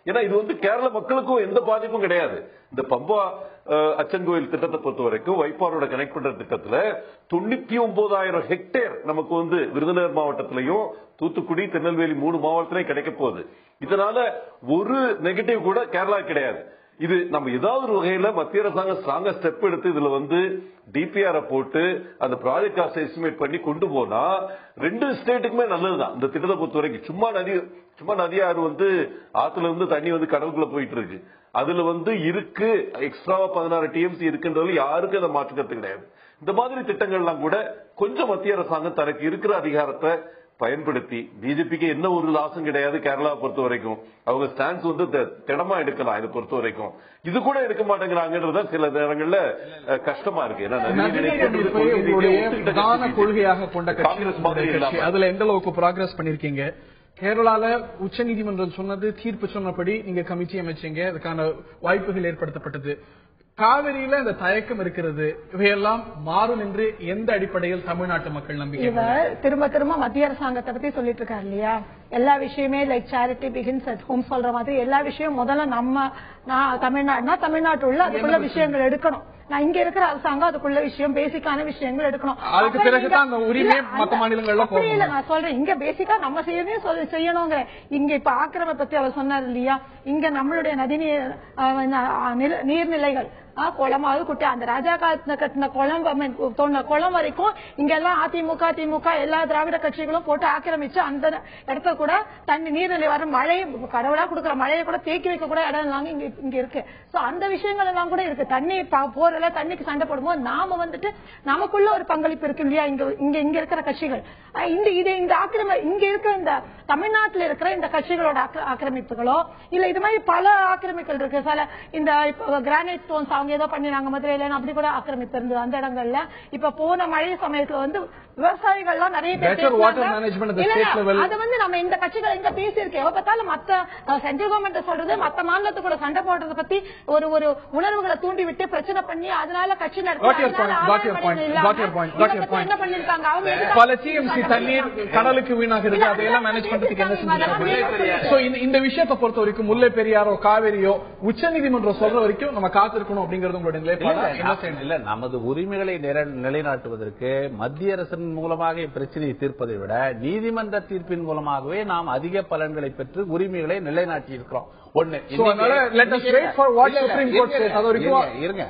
ஏன்னா இது கேரள மக்களுக்கும் எந்த பாதிப்பும் கிடையாது. இந்த பம்பா அச்சன்கோயில் திட்டத்தை பொறுத்த வரைக்கும் வைப்பாரோட கனெக்ட் பண்ற திட்டத்துல 99,000 ஹெக்டேர் நமக்கு விருதுநகர் மாவட்டத்திலையும் தூத்துக்குடி திருநெல்வேலி 3 மாவட்டத்திலையும் கிடைக்க போகுது. இதனால ஒரு நெகட்டிவ் கூட கேரளா கிடையாது. இது நம்ம ஏதாவது ஒரு வகையில மத்திய அரசாங்கம் ஸ்ட்ராங்கா ஸ்டெப் எடுத்து இதுல டிபிஆர் போட்டு அந்த ப்ராஜெக்ட் காஸ்ட் எஸ்டிமேட் பண்ணி கொண்டு போனா 2 ஸ்டேட்டுக்குமே நல்லதுதான். இந்த திட்டத்தை பொறுத்த வரைக்கும் சும்மா நதியாறு ஆத்துல இருந்து தண்ணி கடலுக்குள்ள போயிட்டு இருக்கு. அதுல இருக்கு எக்ஸ்ட்ராவா 16 டிஎம்சி இருக்குன்றது யாருக்கும் அதை மாற்றுக்கிறது கிடையாது. இந்த மாதிரி திட்டங்கள்லாம் கூட கொஞ்சம் மத்திய அரசாங்கம் தனக்கு இருக்கிற அதிகாரத்தை பயன்படுத்தி பிஜேபிக்கு என்ன ஒரு லாஸும் கிடையாது. கேரளா பொறுத்த வரைக்கும் அவங்க ஸ்டாண்ட்ஸ் திடமா எடுக்கலாம். இதை பொறுத்த வரைக்கும் இது கூட எடுக்க மாட்டேங்கிறாங்கன்றத சில நேரங்கள்ல கஷ்டமா இருக்கு. கொள்கையாக கொண்ட காங்கிரஸ் அதுல எந்த அளவுக்கு ப்ராக்ரஸ் பண்ணிருக்கீங்க? கேரளால உச்ச நீதிமன்றம் சொன்னது, தீர்ப்பு சொன்னபடி நீங்க கமிட்டி அமைச்சீங்க, அதுக்கான வாய்ப்புகள் ஏற்படுத்தப்பட்டது. காவிரியில இந்த தயக்கம் இருக்கிறது, இவையெல்லாம் மாறும் என்று எந்த அடிப்படையில் தமிழ்நாட்டு மக்கள் நம்பிக்கை? திரும்ப மத்திய அரசாங்கத்தை பத்தி சொல்லிட்டு இருக்காரு இல்லையா? எல்லா விஷயமே like charity begins at home சொல்ற மாதிரி எல்லா விஷயம் முதல்ல தமிழ்நாட்டு உள்ள அதுக்குள்ள விஷயங்கள் எடுக்கணும். நான் இங்க இருக்கிற அரசாங்கம் அதுக்குள்ள விஷயம் பேசிக்கான விஷயங்கள் எடுக்கணும். அதுக்கு பிறகுதான் அந்த உரிமை மற்ற மாநிலங்கள்ல இல்ல. நான் சொல்றேன் இங்க பேசிக்கா நம்ம செய்யணுங்க. இங்க இப்ப ஆக்கிரம பத்தி அவர் சொன்னார் இல்லையா? இங்க நம்மளுடைய நதிநீர் நீர்நிலைகள் குளமாவது குட்டி அந்த ராஜா காலத்துல கட்டின குளம் வரைக்கும் இங்க எல்லாம் அதிமுக திமுக எல்லா திராவிட கட்சிகளும் போட்டு ஆக்கிரமிச்சு அந்த இடத்துல கூட தண்ணி நீர்நிலை வர மழை கடவுளா கொடுக்குற மழையை கூட தேக்கி வைக்க கூட இடம் இல்லாம இங்க இருக்கு. சோ அந்த விஷயங்கள் எல்லாம் கூட இருக்கு. தண்ணி போறல தண்ணிக்கு சண்டை போடும்போது நாம நமக்குள்ள ஒரு பங்களிப்பு இருக்கு இல்லையா? இங்க இருக்கிற கட்சிகள் இந்த ஆக்கிரமி இங்க இருக்கிற இந்த தமிழ்நாட்டில் இருக்கிற இந்த கட்சிகளோட ஆக்கிரமிப்புகளோ இல்ல இது மாதிரி பல ஆக்கிரமிப்புகள் இருக்கு. சில இந்த கிரானைட் ஸ்டோன்ஸ் அவங்க ஏதோ பண்ணினாங்க மதுரையில, அப்படி கூட ஆக்கிரமிப்பு இருந்தது அந்த இடங்கள்ல. இப்ப போன மழை சமயத்துல விவசாயிகள்லாம் நிறைய பேர் அது நம்ம இந்த கட்சிகள் எங்க பேசியிருக்கேன். எப்ப பார்த்தாலும் மத்த சென்ட்ரல் கவர்மெண்ட் சொல்றது மத்த மாநிலத்து கூட சண்டை போடுறத பத்தி ஒரு உணர்வுகளை தூண்டி விட்டு பிரச்சனை பண்ணி அதனால கட்சி நடத்தி என்ன பண்ணிருக்காங்க? அவங்க பல டிஎம்சி தண்ணீர் கடலுக்கு வீணாகிறது, அதையெல்லாம் மேனேஜ் பண்றதுக்கு என்ன செஞ்சாங்க? இந்த விஷயத்தை பொறுத்த வரைக்கும் முல்லை பெரியாரோ காவிரியோ உச்ச நீதிமன்றம் சொல்ற வரைக்கும் நம்ம காத்திருக்கணும் அப்படிங்கறது உங்களுடைய நிலைப்பாடு. இல்ல, நமது உரிமைகளை நிலைநாட்டுவதற்கு மத்திய அரசின் மூலமாக இப்பிரச்சனையை தீர்ப்பதை விட நீதிமன்ற தீர்ப்பின் மூலமாகவே நாம் அதிக பலன்களை பெற்று உரிமைகளை நிலைநாட்டி இருக்கிறோம். இருங்க.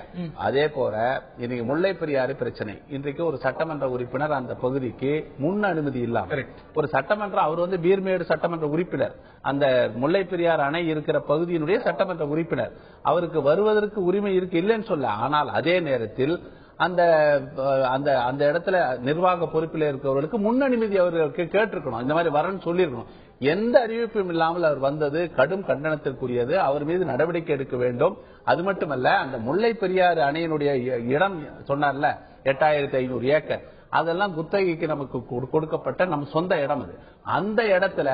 அதே போல இன்னைக்கு முல்லை பெரியாறு பிரச்சனை. இன்றைக்கு ஒரு சட்டமன்ற உறுப்பினர் அந்த பகுதிக்கு முன் அனுமதி இல்லாம ஒரு சட்டமன்ற அவர் பீர்மேடு சட்டமன்ற உறுப்பினர், அந்த முல்லை பெரியாறு அணை இருக்கிற பகுதியினுடைய சட்டமன்ற உறுப்பினர், அவருக்கு வருவதற்கு உரிமை இருக்கு இல்லைன்னு சொல்ல. ஆனால் அதே நேரத்தில் அந்த அந்த அந்த இடத்துல நிர்வாக பொறுப்பில் இருக்கிறவர்களுக்கு முன் அனுமதி அவர்களுக்கு கேட்டிருக்கணும், இந்த மாதிரி வரன்னு சொல்லியிருக்கணும். எந்த அறிவிப்பும் இல்லாமல் அவர் வந்தது கடும் கண்டனத்திற்குரியது. அவர் மீது நடவடிக்கை எடுக்க வேண்டும். அது மட்டுமல்ல, அந்த முல்லை பெரியாறு அணையினுடைய இடம் சொன்னார்ல 8500 ஏக்கர், அதெல்லாம் குத்தகைக்கு நமக்கு கொடுக்கப்பட்ட நம்ம சொந்த இடம். அது அந்த இடத்துல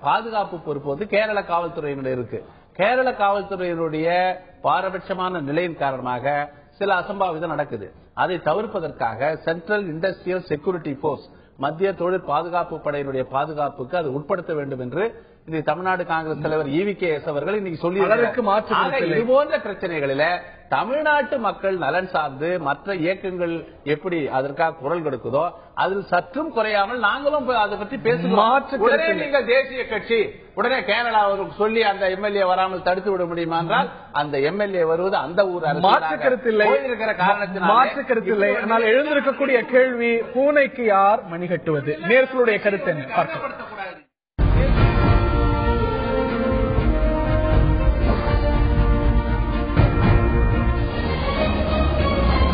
பாதுகாப்பு பொறுப்பு கேரள காவல்துறையினுடைய இருக்கு. கேரள காவல்துறையினுடைய பாரபட்சமான நிலையின் காரணமாக சில அசம்பாவிதம் நடக்குது. அதை தவிர்ப்பதற்காக சென்ட்ரல் இண்டஸ்ட்ரியல் செக்யூரிட்டி போர்ஸ், மத்திய தொழில் பாதுகாப்பு படையினுடைய பாதுகாப்புக்கு அது உட்படுத்த வேண்டும் என்று தமிழ்நாடு காங்கிரஸ் தலைவர் EVKS அவர்கள் இன்னைக்கு சொல்லி, இது போன்ற பிரச்சனைகளில தமிழ்நாட்டு மக்கள் நலன் சார்ந்து மற்ற இயக்கங்கள் எப்படி அதற்காக குரல் கொடுக்குதோ அதில் சற்றும் குறையாமல் நாங்களும் அதை பற்றி பேசுகிறோம். நீங்கள் தேசிய கட்சி உடனே கேரளாவுக்கு சொல்லி அந்த எம்எல்ஏ வராமல் தடுத்து விட முடியுமா என்றால் அந்த எம்எல்ஏ வருவது அந்த ஊர் மாற்றுக்கருத்தில்லை இருக்கிற காரணத்தினால் மாற்றுக்கருத்தில்லை. ஆனால் எழுந்திருக்கக்கூடிய கேள்வி, பூனைக்கு யார் மணி கட்டுவது? நேர்களுடைய கருத்து என்ன?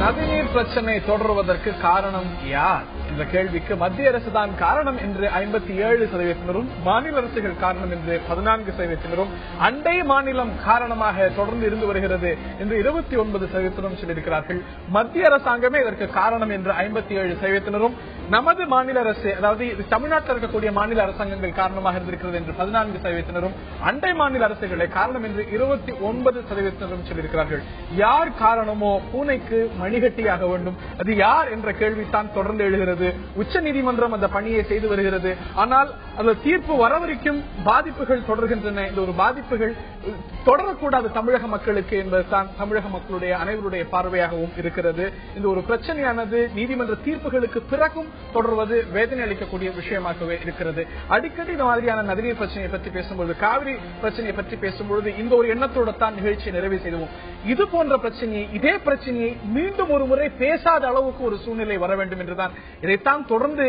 நதிநீர் பிரச்சனை தொடர்வதற்கு காரணம் யார் என்ற கேள்விக்கு மத்திய அரசு தான் காரணம் என்று 57%, மாநில அரசுகள் காரணம் என்று 14%, அண்டை மாநிலம் காரணமாக தொடர்ந்து இருந்து வருகிறது என்று 29% சொல்லியிருக்கிறார்கள். மத்திய அரசாங்கமே இதற்கு காரணம் என்று 57%, நமது மாநில அரசு, அதாவது தமிழ்நாட்டில் இருக்கக்கூடிய மாநில அரசாங்கங்கள் காரணமாக இருந்திருக்கிறது என்று 14%, அண்டை மாநில அரசுகளை காரணம் என்று 29% சொல்லியிருக்கிறார்கள். யார் காரணமோ பூனைக்கு மணிகட்டியாக வேண்டும். அது யார் என்ற கேள்வித்தான் தொடர்ந்து எழுகிறது. உச்ச நீதிமன்றம் அந்த பணியை செய்து வருகிறது. ஆனால் அந்த தீர்ப்பு வரவரைக்கும் பாதிப்புகள் தொடர்கின்றன. இந்த ஒரு பாதிப்புகள் தொடரக்கூடாது தமிழக மக்களுக்கு என்பதுதான் தமிழக மக்களுடைய அனைவருடைய பார்வையாகவும் இருக்கிறது. இந்த ஒரு பிரச்சனையானது நீதிமன்ற தீர்ப்புகளுக்கு பிறகும் தொடர்வது வேதனை அளிக்கக்கூடிய விஷயமாகவே இருக்கிறது. அடிக்கடி இந்த மாதிரியான நதிநீர் பிரச்சனையை பற்றி பேசும்போது, காவிரி பிரச்சனையை பற்றி பேசும்பொழுது இந்த ஒரு எண்ணத்தோடு தான் நிகழ்ச்சியை நிறைவு செய்வோம். இது போன்ற பிரச்சனையை, இதே பிரச்சனையை மீண்டும் ஒரு முறை பேசாத அளவுக்கு ஒரு சூழ்நிலை வர வேண்டும் என்றுதான் இதைத்தான் தொடர்ந்து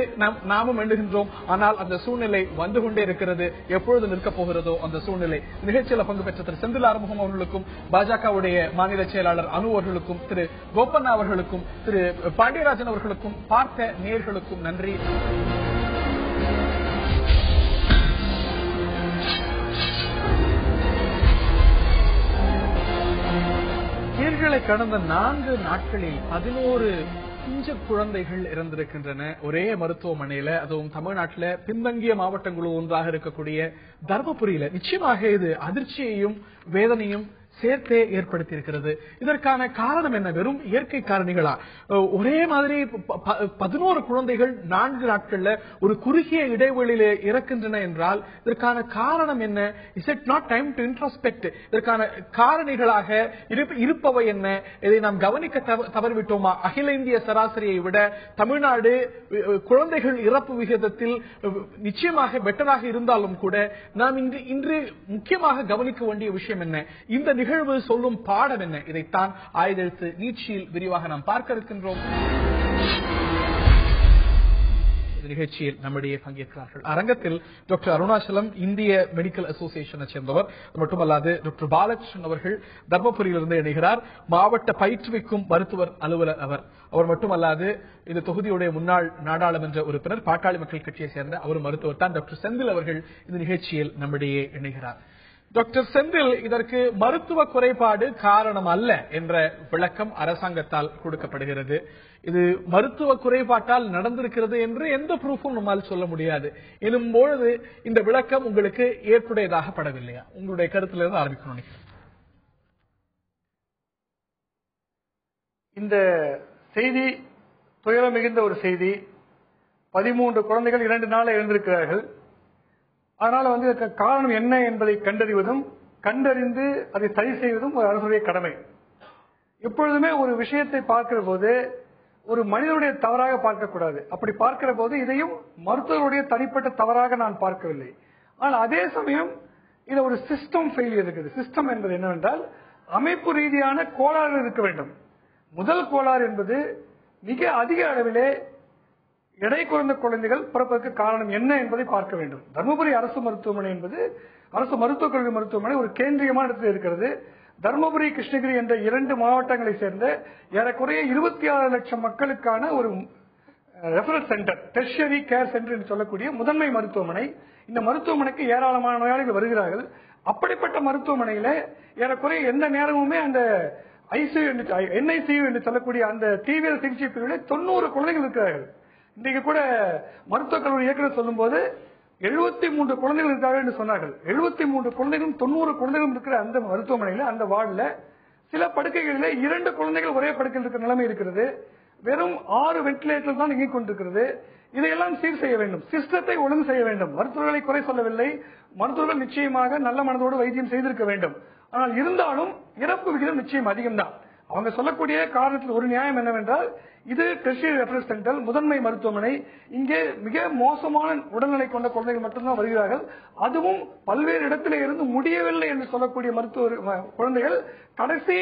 நாமும் எண்ணுகின்றோம். ஆனால் அந்த சூழ்நிலை வந்து கொண்டே இருக்கிறது. எப்பொழுது நிற்கப் போகிறதோ அந்த சூழ்நிலை. நிகழ்ச்சியில் பங்கு பெற்ற திரு செந்தில் ஆறுமுகம் அவர்களுக்கும், பாஜகவுடைய மாநில செயலாளர் அனு அவர்களுக்கும், திரு கோபண்ணா அவர்களுக்கும், திரு பாண்டியராஜன் அவர்களுக்கும், பார்த்த நேயர்களுக்கும் நன்றி. நீர்களை கடந்த 4 நாட்களில் 11 பிஞ்சு குழந்தைகள் இறந்திருக்கின்றன ஒரே மருத்துவமனையில. அதுவும் தமிழ்நாட்டில் பின்தங்கிய மாவட்டங்களும் ஒன்றாக இருக்கக்கூடிய தர்மபுரியில. நிச்சயமாக இது அதிர்ச்சியையும் வேதனையும் சேர்த்தே ஏற்படுத்தி இருக்கிறது. இதற்கான காரணம் என்ன? வெறும் இயற்கை காரணிகளா? ஒரே மாதிரி 11 குழந்தைகள் 4 நாட்கள்ல ஒரு குறுகிய இடைவெளியில இறக்கின்றன என்றால் இதற்கான காரணம் என்ன? Is it not time to introspect? இதற்கான காரணிகளாக இருப்பவை என்ன? இதை நாம் கவனிக்க தவறிவிட்டோமா? அகில இந்திய சராசரியை விட தமிழ்நாடு குழந்தைகள் இறப்பு விகிதத்தில் நிச்சயமாக பெட்டராக இருந்தாலும் கூட நாம் இன்று முக்கியமாக கவனிக்க வேண்டிய விஷயம் என்ன? இந்த நிகழ்வு சொல்லும் பாடம் என்ன? இதைத்தான் ஆயுதெழுத்து நீட்சியில் விரிவாக நாம் பார்க்க இருக்கின்றோம். நிகழ்ச்சியில் நம்முடைய பங்கேற்கிறார்கள். அரங்கத்தில் டாக்டர் அருணாச்சலம், இந்திய மெடிக்கல் அசோசியேஷனை சேர்ந்தவர். மட்டுமல்லாது டாக்டர் பாலகிருஷ்ணன் அவர்கள் தர்மபுரியிலிருந்து இணைகிறார். மாவட்ட பயிற்றுவிக்கும் மருத்துவர் அலுவலர் அவர் மட்டுமல்லாது இந்த தொகுதியுடைய முன்னாள் நாடாளுமன்ற உறுப்பினர், பாட்டாளி மக்கள் கட்சியை சேர்ந்த அவர் மருத்துவர் தான். டாக்டர் செந்தில் அவர்கள் இந்த நிகழ்ச்சியில் நம்முடைய இணைகிறார். டாக்டர் செந்தில், இதற்கு மருத்துவ குறைபாடு காரணம் அல்ல என்ற விளக்கம் அரசாங்கத்தால் கொடுக்கப்படுகிறது. இது மருத்துவ குறைபாட்டால் நடந்திருக்கிறது என்று எந்த ப்ரூஃபும் நம்மால் சொல்ல முடியாது எனும்பொழுது இந்த விளக்கம் உங்களுக்கு ஏற்புடையதாக படவில்லையா? உங்களுடைய கருத்திலிருந்து ஆரம்பிக்கணும். இந்த செய்தி துயரம் மிகுந்த ஒரு செய்தி. 13 குழந்தைகள் 2 நாள் இழந்திருக்கிறார்கள். அதனால காரணம் என்ன என்பதை கண்டறிவதும் கண்டறிந்து அதை சரி செய்வதும் ஒரு அரசுடைய கடமை. எப்பொழுதுமே ஒரு விஷயத்தை பார்க்கிற போது ஒரு மனிதனுடைய தவறாக பார்க்கக்கூடாது. அப்படி பார்க்கிற போது இதையும் மருத்துவருடைய தனிப்பட்ட தவறாக நான் பார்க்கவில்லை. ஆனால் அதே சமயம் இது ஒரு சிஸ்டம் ஃபெயிலியர் இருக்குது. சிஸ்டம் என்பது என்னவென்றால் அமைப்பு ரீதியான கோளாறு இருக்க வேண்டும். முதல் கோளாறு என்பது மிக அதிக அளவிலே எடை குறைந்த குழந்தைகள் பிறப்பதற்கு காரணம் என்ன என்பதை பார்க்க வேண்டும். தர்மபுரி அரசு மருத்துவமனை என்பது அரசு மருத்துவக் கல்வி மருத்துவமனை ஒரு கேந்திரியமான இடத்தில் இருக்கிறது. தர்மபுரி, கிருஷ்ணகிரி என்ற 2 மாவட்டங்களை சேர்ந்த ஏறக்குறைய 26 லட்சம் மக்களுக்கான ஒரு referral centre, tertiary care centre என்று சொல்லக்கூடிய முதன்மை மருத்துவமனை. இந்த மருத்துவமனைக்கு ஏராளமான நோயாளிகள் வருகிறார்கள். அப்படிப்பட்ட மருத்துவமனையில ஏறக்குறைய எந்த நேரமுமே அந்த NICU என்று சொல்லக்கூடிய அந்த தீவிர சிகிச்சை பிரிவில் 90 குழந்தைகள் இருக்கிறார்கள். இன்றைக்கு கூட மருத்துவக் கல்லூரி இயக்குநர் சொல்லும் போது 73 குழந்தைகள் இருக்கார்கள் என்று சொன்னார்கள். 73 குழந்தைகளும் 90 குழந்தைகளும் இருக்கிற அந்த மருத்துவமனையில, அந்த வார்டுல சில படுக்கைகளில் 2 குழந்தைகள் ஒரே படுக்கையில் இருக்கிற நிலைமை இருக்கிறது. வெறும் 6 வென்டிலேட்டர் தான் இயங்கிக் கொண்டிருக்கிறது. இதையெல்லாம் சீர் செய்ய வேண்டும். சிஸ்டத்தை ஒழுங்கு செய்ய வேண்டும். மருத்துவர்களை குறை சொல்லவில்லை. மருத்துவர்கள் நிச்சயமாக நல்ல மனதோடு வைத்தியம் செய்திருக்க வேண்டும். ஆனால் இருந்தாலும் இறப்பு விகிதம் நிச்சயம் அதிகம்தான். அவங்க சொல்லக்கூடிய காரணத்தில் ஒரு நியாயம் என்னவென்றால், இது டெர்ஷியரி ரெஃபரல் சென்டர், முதன்மை மருத்துவமனை. இங்கே மிக மோசமான உடல்நிலை கொண்ட குழந்தைகள் மட்டும்தான் வருகிறார்கள். அதுவும் பல்வேறு இடத்திலே இருந்து முடியவில்லை என்று சொல்லக்கூடிய மருத்துவ குழந்தைகள் கடைசி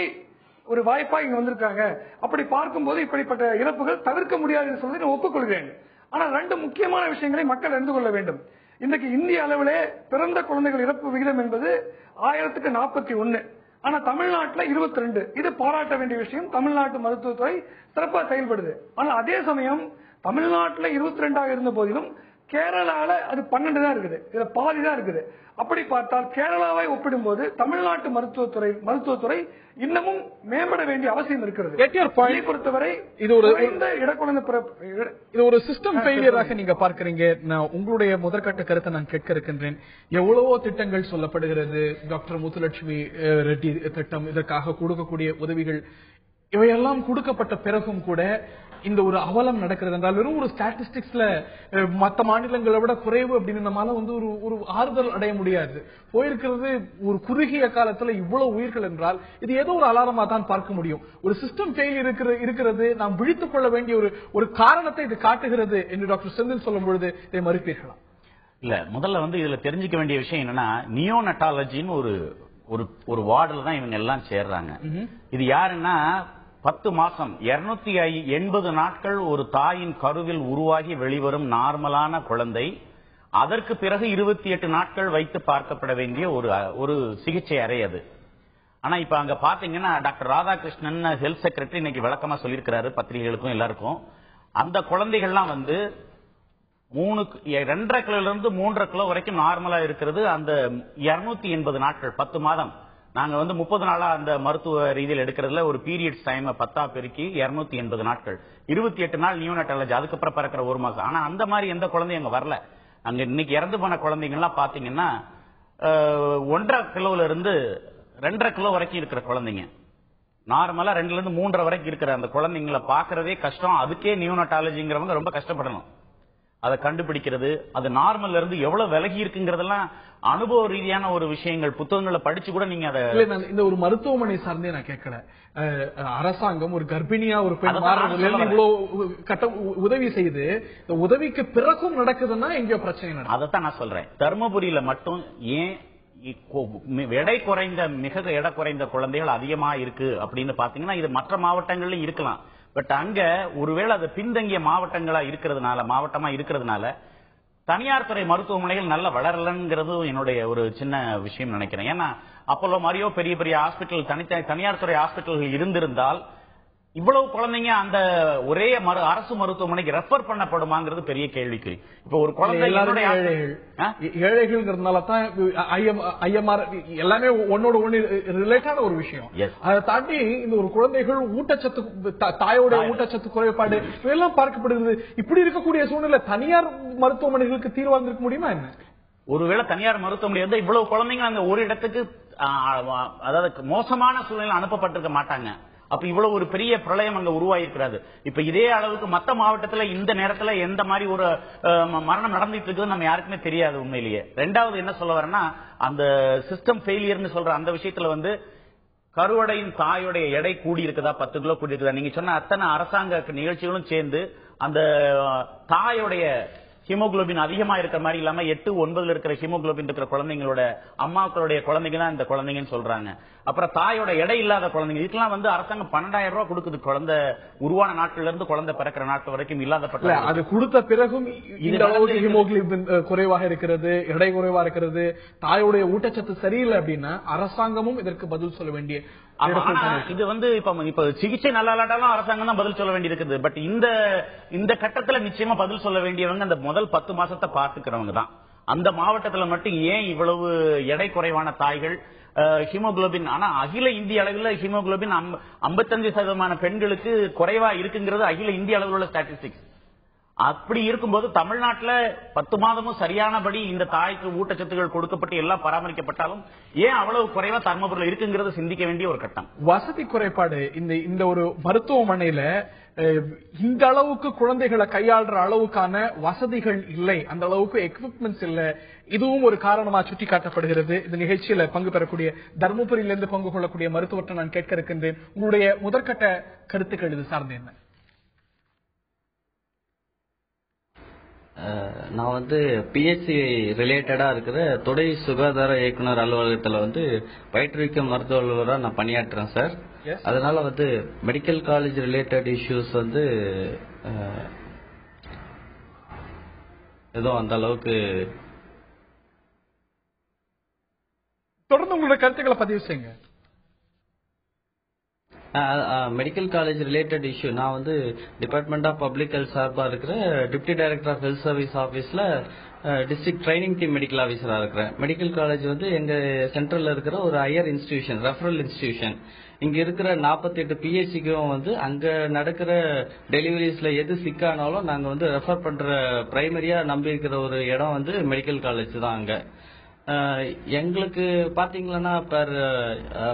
ஒரு வாய்ப்பா இங்க வந்திருக்காங்க. அப்படி பார்க்கும்போது இப்படிப்பட்ட இறப்புகள் தவிர்க்க முடியாது என்று சொல்லி நான் ஒப்புக்கொள்கிறேன். ஆனால் 2 முக்கியமான விஷயங்களை மக்கள் அறிந்து கொள்ள வேண்டும். இன்றைக்கு இந்திய அளவிலே பிறந்த குழந்தைகள் இறப்பு விகிதம் என்பது 1000க்கு 41. ஆனா தமிழ்நாட்டில் 22. இது பாராட்ட வேண்டிய விஷயம். தமிழ்நாட்டு மருத்துவத்துறை சிறப்பாக செயல்படுது. ஆனால் அதே சமயம் தமிழ்நாட்டில் 22 இருந்த போதிலும் கேரளால அது 12 தான் இருக்குது. இதுல பாதி தான் இருக்குது. அப்படி பார்த்தால் கேரளாவை ஒப்பிடும்போது தமிழ்நாட்டு மருத்துவத்துறை இன்னமும் மேம்பட வேண்டிய அவசியம் இருக்கிறது. பொறுத்தவரை இது ஒரு இடக்குழந்தை இது ஒரு சிஸ்டம் ஃபெயிலியராக நீங்க பார்க்கறீங்க. நான் உங்களுடைய முதற்கட்ட கருத்தை நான் கேட்க இருக்கின்றேன். எவ்வளவோ திட்டங்கள் சொல்லப்படுகிறது. டாக்டர் முத்துலட்சுமி ரெட்டி திட்டம், இதற்காக கொடுக்கக்கூடிய உதவிகள், இவையெல்லாம் கொடுக்கப்பட்ட பிறகும் கூட இந்த ஒரு அவலம் நடக்கிறது என்றால் வெறும் ஒரு ஸ்டாட்டிஸ்டிக்ஸ்ல மற்ற மாநிலங்களை விட குறைவு அப்படின்னு நம்மளால ஒரு ஆறுதல் அடைய முடியாது. போயிருக்கிறது ஒரு குறுகிய காலத்துல இவ்வளவு உயிர்கள் என்றால் இது ஏதோ ஒரு அலாரமா தான் பார்க்க முடியும். ஒரு சிஸ்டம் ஃபெயில் இருக்கிறது. நாம் விழித்துக் கொள்ள வேண்டிய ஒரு காரணத்தை இது காட்டுகிறது என்று டாக்டர் செந்தில் சொல்லும் பொழுது இதை மறுப்பீர்களா? இல்ல, முதல்ல இதுல தெரிஞ்சுக்க வேண்டிய விஷயம் என்னன்னா, நியோனட்டாலஜின்னு ஒரு வார்டுல தான் இவங்க எல்லாம் சேர்றாங்க. இது யாருன்னா 10 மாசம் 280 நாட்கள் ஒரு தாயின் கருவில் உருவாகி வெளிவரும் நார்மலான குழந்தை, அதற்கு பிறகு 28 நாட்கள் வைத்து பார்க்கப்பட வேண்டிய ஒரு சிகிச்சை அறை அது. ஆனா இப்ப அங்க பாத்தீங்கன்னா டாக்டர் ராதாகிருஷ்ணன் ஹெல்த் செக்ரட்டரி இன்னைக்கு விளக்கமா சொல்லியிருக்கிறாரு பத்திரிகைகளுக்கும் எல்லாருக்கும். அந்த குழந்தைகள்லாம் 2.5 கிலோல இருந்து 3.5 கிலோ வரைக்கும் நார்மலா இருக்கிறது. அந்த 280 நாட்கள் 10 மாதம் நாங்க 30 நாளா அந்த மருத்துவ ரீதியில் எடுக்கிறதுல ஒரு பீரியட்ஸ் டைம் 10 பெருக்கி 280 நாட்கள், 28 நாள் நியோனட்டாலஜி, அதுக்கப்புறம் பிறக்கிற 1 மாசம். ஆனா அந்த மாதிரி எந்த குழந்தையும் அங்க வரல. அங்க இன்னைக்கு இறந்து போன குழந்தைங்க எல்லாம் பாத்தீங்கன்னா 1.5 கிலோல இருந்து 2.5 கிலோ வரைக்கும் இருக்கிற குழந்தைங்க, நார்மலா 2ல இருந்து 3.5 வரைக்கும் இருக்கிற அந்த குழந்தைங்களை பாக்குறதே கஷ்டம். அதுக்கே நியோனட்டாலஜிங்கிறவங்க ரொம்ப கஷ்டப்படணும் அதை கண்டுபிடிக்கிறது. அது நார்மல்ல இருந்து எவ்வளவு விலகி இருக்குங்கிறதெல்லாம் அனுபவ ரீதியான ஒரு விஷயங்கள், புத்தகங்களை படிச்சு கூட நீங்க அதை இந்த ஒரு மருத்துவமனை சார்ந்தே நான் கேட்கல. அரசாங்கம் ஒரு கர்ப்பிணியா ஒரு பெண் இவ்வளவு உதவி செய்து உதவிக்கு பிறகும் நடக்குதுன்னா எங்கேயோ பிரச்சனை. அதைத்தான் நான் சொல்றேன். தர்மபுரியில மட்டும் ஏன் எடை குறைந்த மிக எடை குறைந்த குழந்தைகள் அதிகமா இருக்கு அப்படின்னு பாத்தீங்கன்னா, இது மற்ற மாவட்டங்கள்லயும் இருக்கலாம். பட் அங்க ஒருவேளை அது பின்தங்கிய மாவட்டமா இருக்கிறதுனால தனியார் துறை மருத்துவமனைகள் நல்ல வளரலங்கிறது என்னுடைய ஒரு சின்ன விஷயம் நினைக்கிறேன். ஏன்னா அப்போலோ மாதிரியோ பெரிய பெரிய ஹாஸ்பிட்டல், தனியார் துறை ஹாஸ்பிட்டல்கள் இருந்திருந்தால் இவ்வளவு குழந்தைங்க அந்த ஒரே அரசு மருத்துவமனைக்கு ரெஃபர் பண்ணப்படுமாங்கிறது பெரிய கேள்விக்குறி. இப்ப ஒரு குழந்தை ஏழைகள்ங்கிறதுனால தான் IMR எல்லாமே ஒன்னோட ஒண்ணு ரிலேட்டான ஒரு விஷயம். அதை தாண்டி இந்த ஒரு குழந்தைகள் ஊட்டச்சத்து, தாயோட ஊட்டச்சத்து குறைபாடு இதெல்லாம் பார்க்கப்படுகிறது. இப்படி இருக்கக்கூடிய சூழ்நிலை தனியார் மருத்துவமனைகளுக்கு தீர்வா இருக்க முடியுமா என்ன? ஒருவேளை தனியார் மருத்துவமனை இருந்தா இவ்வளவு குழந்தைங்க அங்க ஒரு இடத்துக்கு, அதாவது மோசமான சூழ்நிலை அனுப்பப்பட்டிருக்க மாட்டாங்க. அப்ப இவ்வளவு ஒரு பெரிய பிரளயம் அங்க உருவாயிருக்கிறாரு. இப்ப இதே அளவுக்கு மத்த மாவட்டத்துல இந்த நேரத்துல எந்த மாதிரி ஒரு மரணம் நடந்துட்டு இருக்குது நம்ம யாருக்குமே தெரியாது உண்மையிலேயே. ரெண்டாவது என்ன சொல்ல வரேன்னா, அந்த சிஸ்டம் ஃபெயிலியர்னு சொல்ற அந்த விஷயத்துல கருவடையின் தாயோடைய எடை கூடி இருக்குதா, 10 கிலோ கூடி இருக்குதா, நீங்க சொன்ன அத்தனை அரசாங்க நிகழ்ச்சிகளும் சேர்ந்து அந்த தாயோடைய ஹீமோகுளோபின் அதிகமா இருக்கிற மாதிரி இல்லாம 8, 9 இருக்கிற ஹீமோகுளோபின் இருக்கிற குழந்தைங்களோட அம்மாக்களுடைய குழந்தைங்க தான் இந்த குழந்தைங்கன்னு சொல்றாங்க. அப்புறம் தாயோட எடை இல்லாத குழந்தைங்க இதுக்கெல்லாம் வந்து அரசாங்கம் 12,000 ரூபாய் கொடுக்குது. குழந்தை உருவான நாட்கள்ல இருந்து குழந்தை பிறக்கிற நாட்கள் வரைக்கும் இல்லாதப்பட்ட அது கொடுத்த பிறகும் இந்த அளவுக்கு ஹீமோகுளோபின் குறைவாக இருக்கிறது, எடை குறைவா இருக்கிறது, தாயோடைய ஊட்டச்சத்து சரியில்லை அப்படின்னா அரசாங்கமும் இதற்கு பதில் சொல்ல வேண்டிய இது வந்து இப்ப சிகிச்சை நல்லா இல்லாட்டாலும் அரசாங்கம் தான் பதில் சொல்ல வேண்டி இருக்குது. பட் இந்த கட்டத்துல நிச்சயமா பதில் சொல்ல வேண்டியவங்க அந்த முதல் 10 மாசத்தை பார்த்துக்கிறவங்க தான். அந்த மாவட்டத்துல மட்டும் ஏன் இவ்வளவு எடை குறைவான தாய்கள் ஹீமோகுளோபின், ஆனா அகில இந்திய அளவில் ஹீமோகுளோபின் 55% பெண்களுக்கு குறைவா இருக்குங்கிறது அகில இந்திய அளவில் உள்ள ஸ்டாட்டிஸ்டிக்ஸ். அப்படி இருக்கும்போது தமிழ்நாட்டில் 10 மாதமும் சரியானபடி இந்த தாய்க்கு ஊட்டச்சத்துகள் கொடுக்கப்பட்டு எல்லாம் பராமரிக்கப்பட்டாலும் ஏன் அவ்வளவு குறைவா தர்மபுரியில் இருக்குங்கிறது சிந்திக்க வேண்டிய ஒரு கட்டம். வசதி குறைபாடு இந்த ஒரு மருத்துவமனையில இந்த அளவுக்கு குழந்தைகளை கையாளுற அளவுக்கான வசதிகள் இல்லை, அந்த அளவுக்கு எக்யூப்மெண்ட்ஸ் இல்ல. இதுவும் ஒரு காரணமா சுட்டி காட்டப்படுகிறது. இந்த நிகழ்ச்சியில பங்கு பெறக்கூடிய தர்மபுரியிலிருந்து பங்கு கொள்ளக்கூடிய மருத்துவத்தை நான் கேட்க இருக்கின்றேன். உங்களுடைய முதற்கட்ட கருத்துக்கள் இது சார்ந்து என்ன? நான் வந்து பிஹெச்சி ரிலேட்டடா இருக்கிற துணை சுகாதார இயக்குனர் அலுவலகத்துல வந்து பயிற்றுவிக்கும் மருத்துவ அலுவலரா நான் பணியாற்றுறேன் சார். அதனால வந்து மெடிக்கல் காலேஜ் ரிலேட்டட் இஷ்யூஸ் வந்து ஏதோ அந்த அளவுக்கு. தொடர்ந்து உங்களுடைய கருத்துக்களை பதிவு செய்யுங்க. மெடிக்கல் காலேஜ் ரிலேட்டட் இஷ்யூ நான் வந்து டிபார்ட்மெண்ட் ஆஃப் பப்ளிக் ஹெல்த் சார்பா இருக்கிற deputy director of health service ஆபீஸ்ல டிஸ்ட்ரிக்ட் ட்ரைனிங் டீம் மெடிக்கல் ஆபீசரா இருக்கிறேன். மெடிக்கல் காலேஜ் வந்து எங்க சென்ட்ரல்ல இருக்கிற ஒரு ஹையர் இன்ஸ்டிடியூஷன், ரெஃபரல் இன்ஸ்டிடியூஷன். இங்க இருக்கிற 48 பிஹெச்சிக்கும் வந்து அங்க நடக்கிற டெலிவரிஸ்ல எது சிக்கானாலும் நாங்க வந்து ரெஃபர் பண்ற பிரைமரியா நம்பி இருக்கிற ஒரு இடம் வந்து மெடிக்கல் காலேஜ் தான். அங்க எங்களுக்கு பாத்தீங்கன்னா பெர்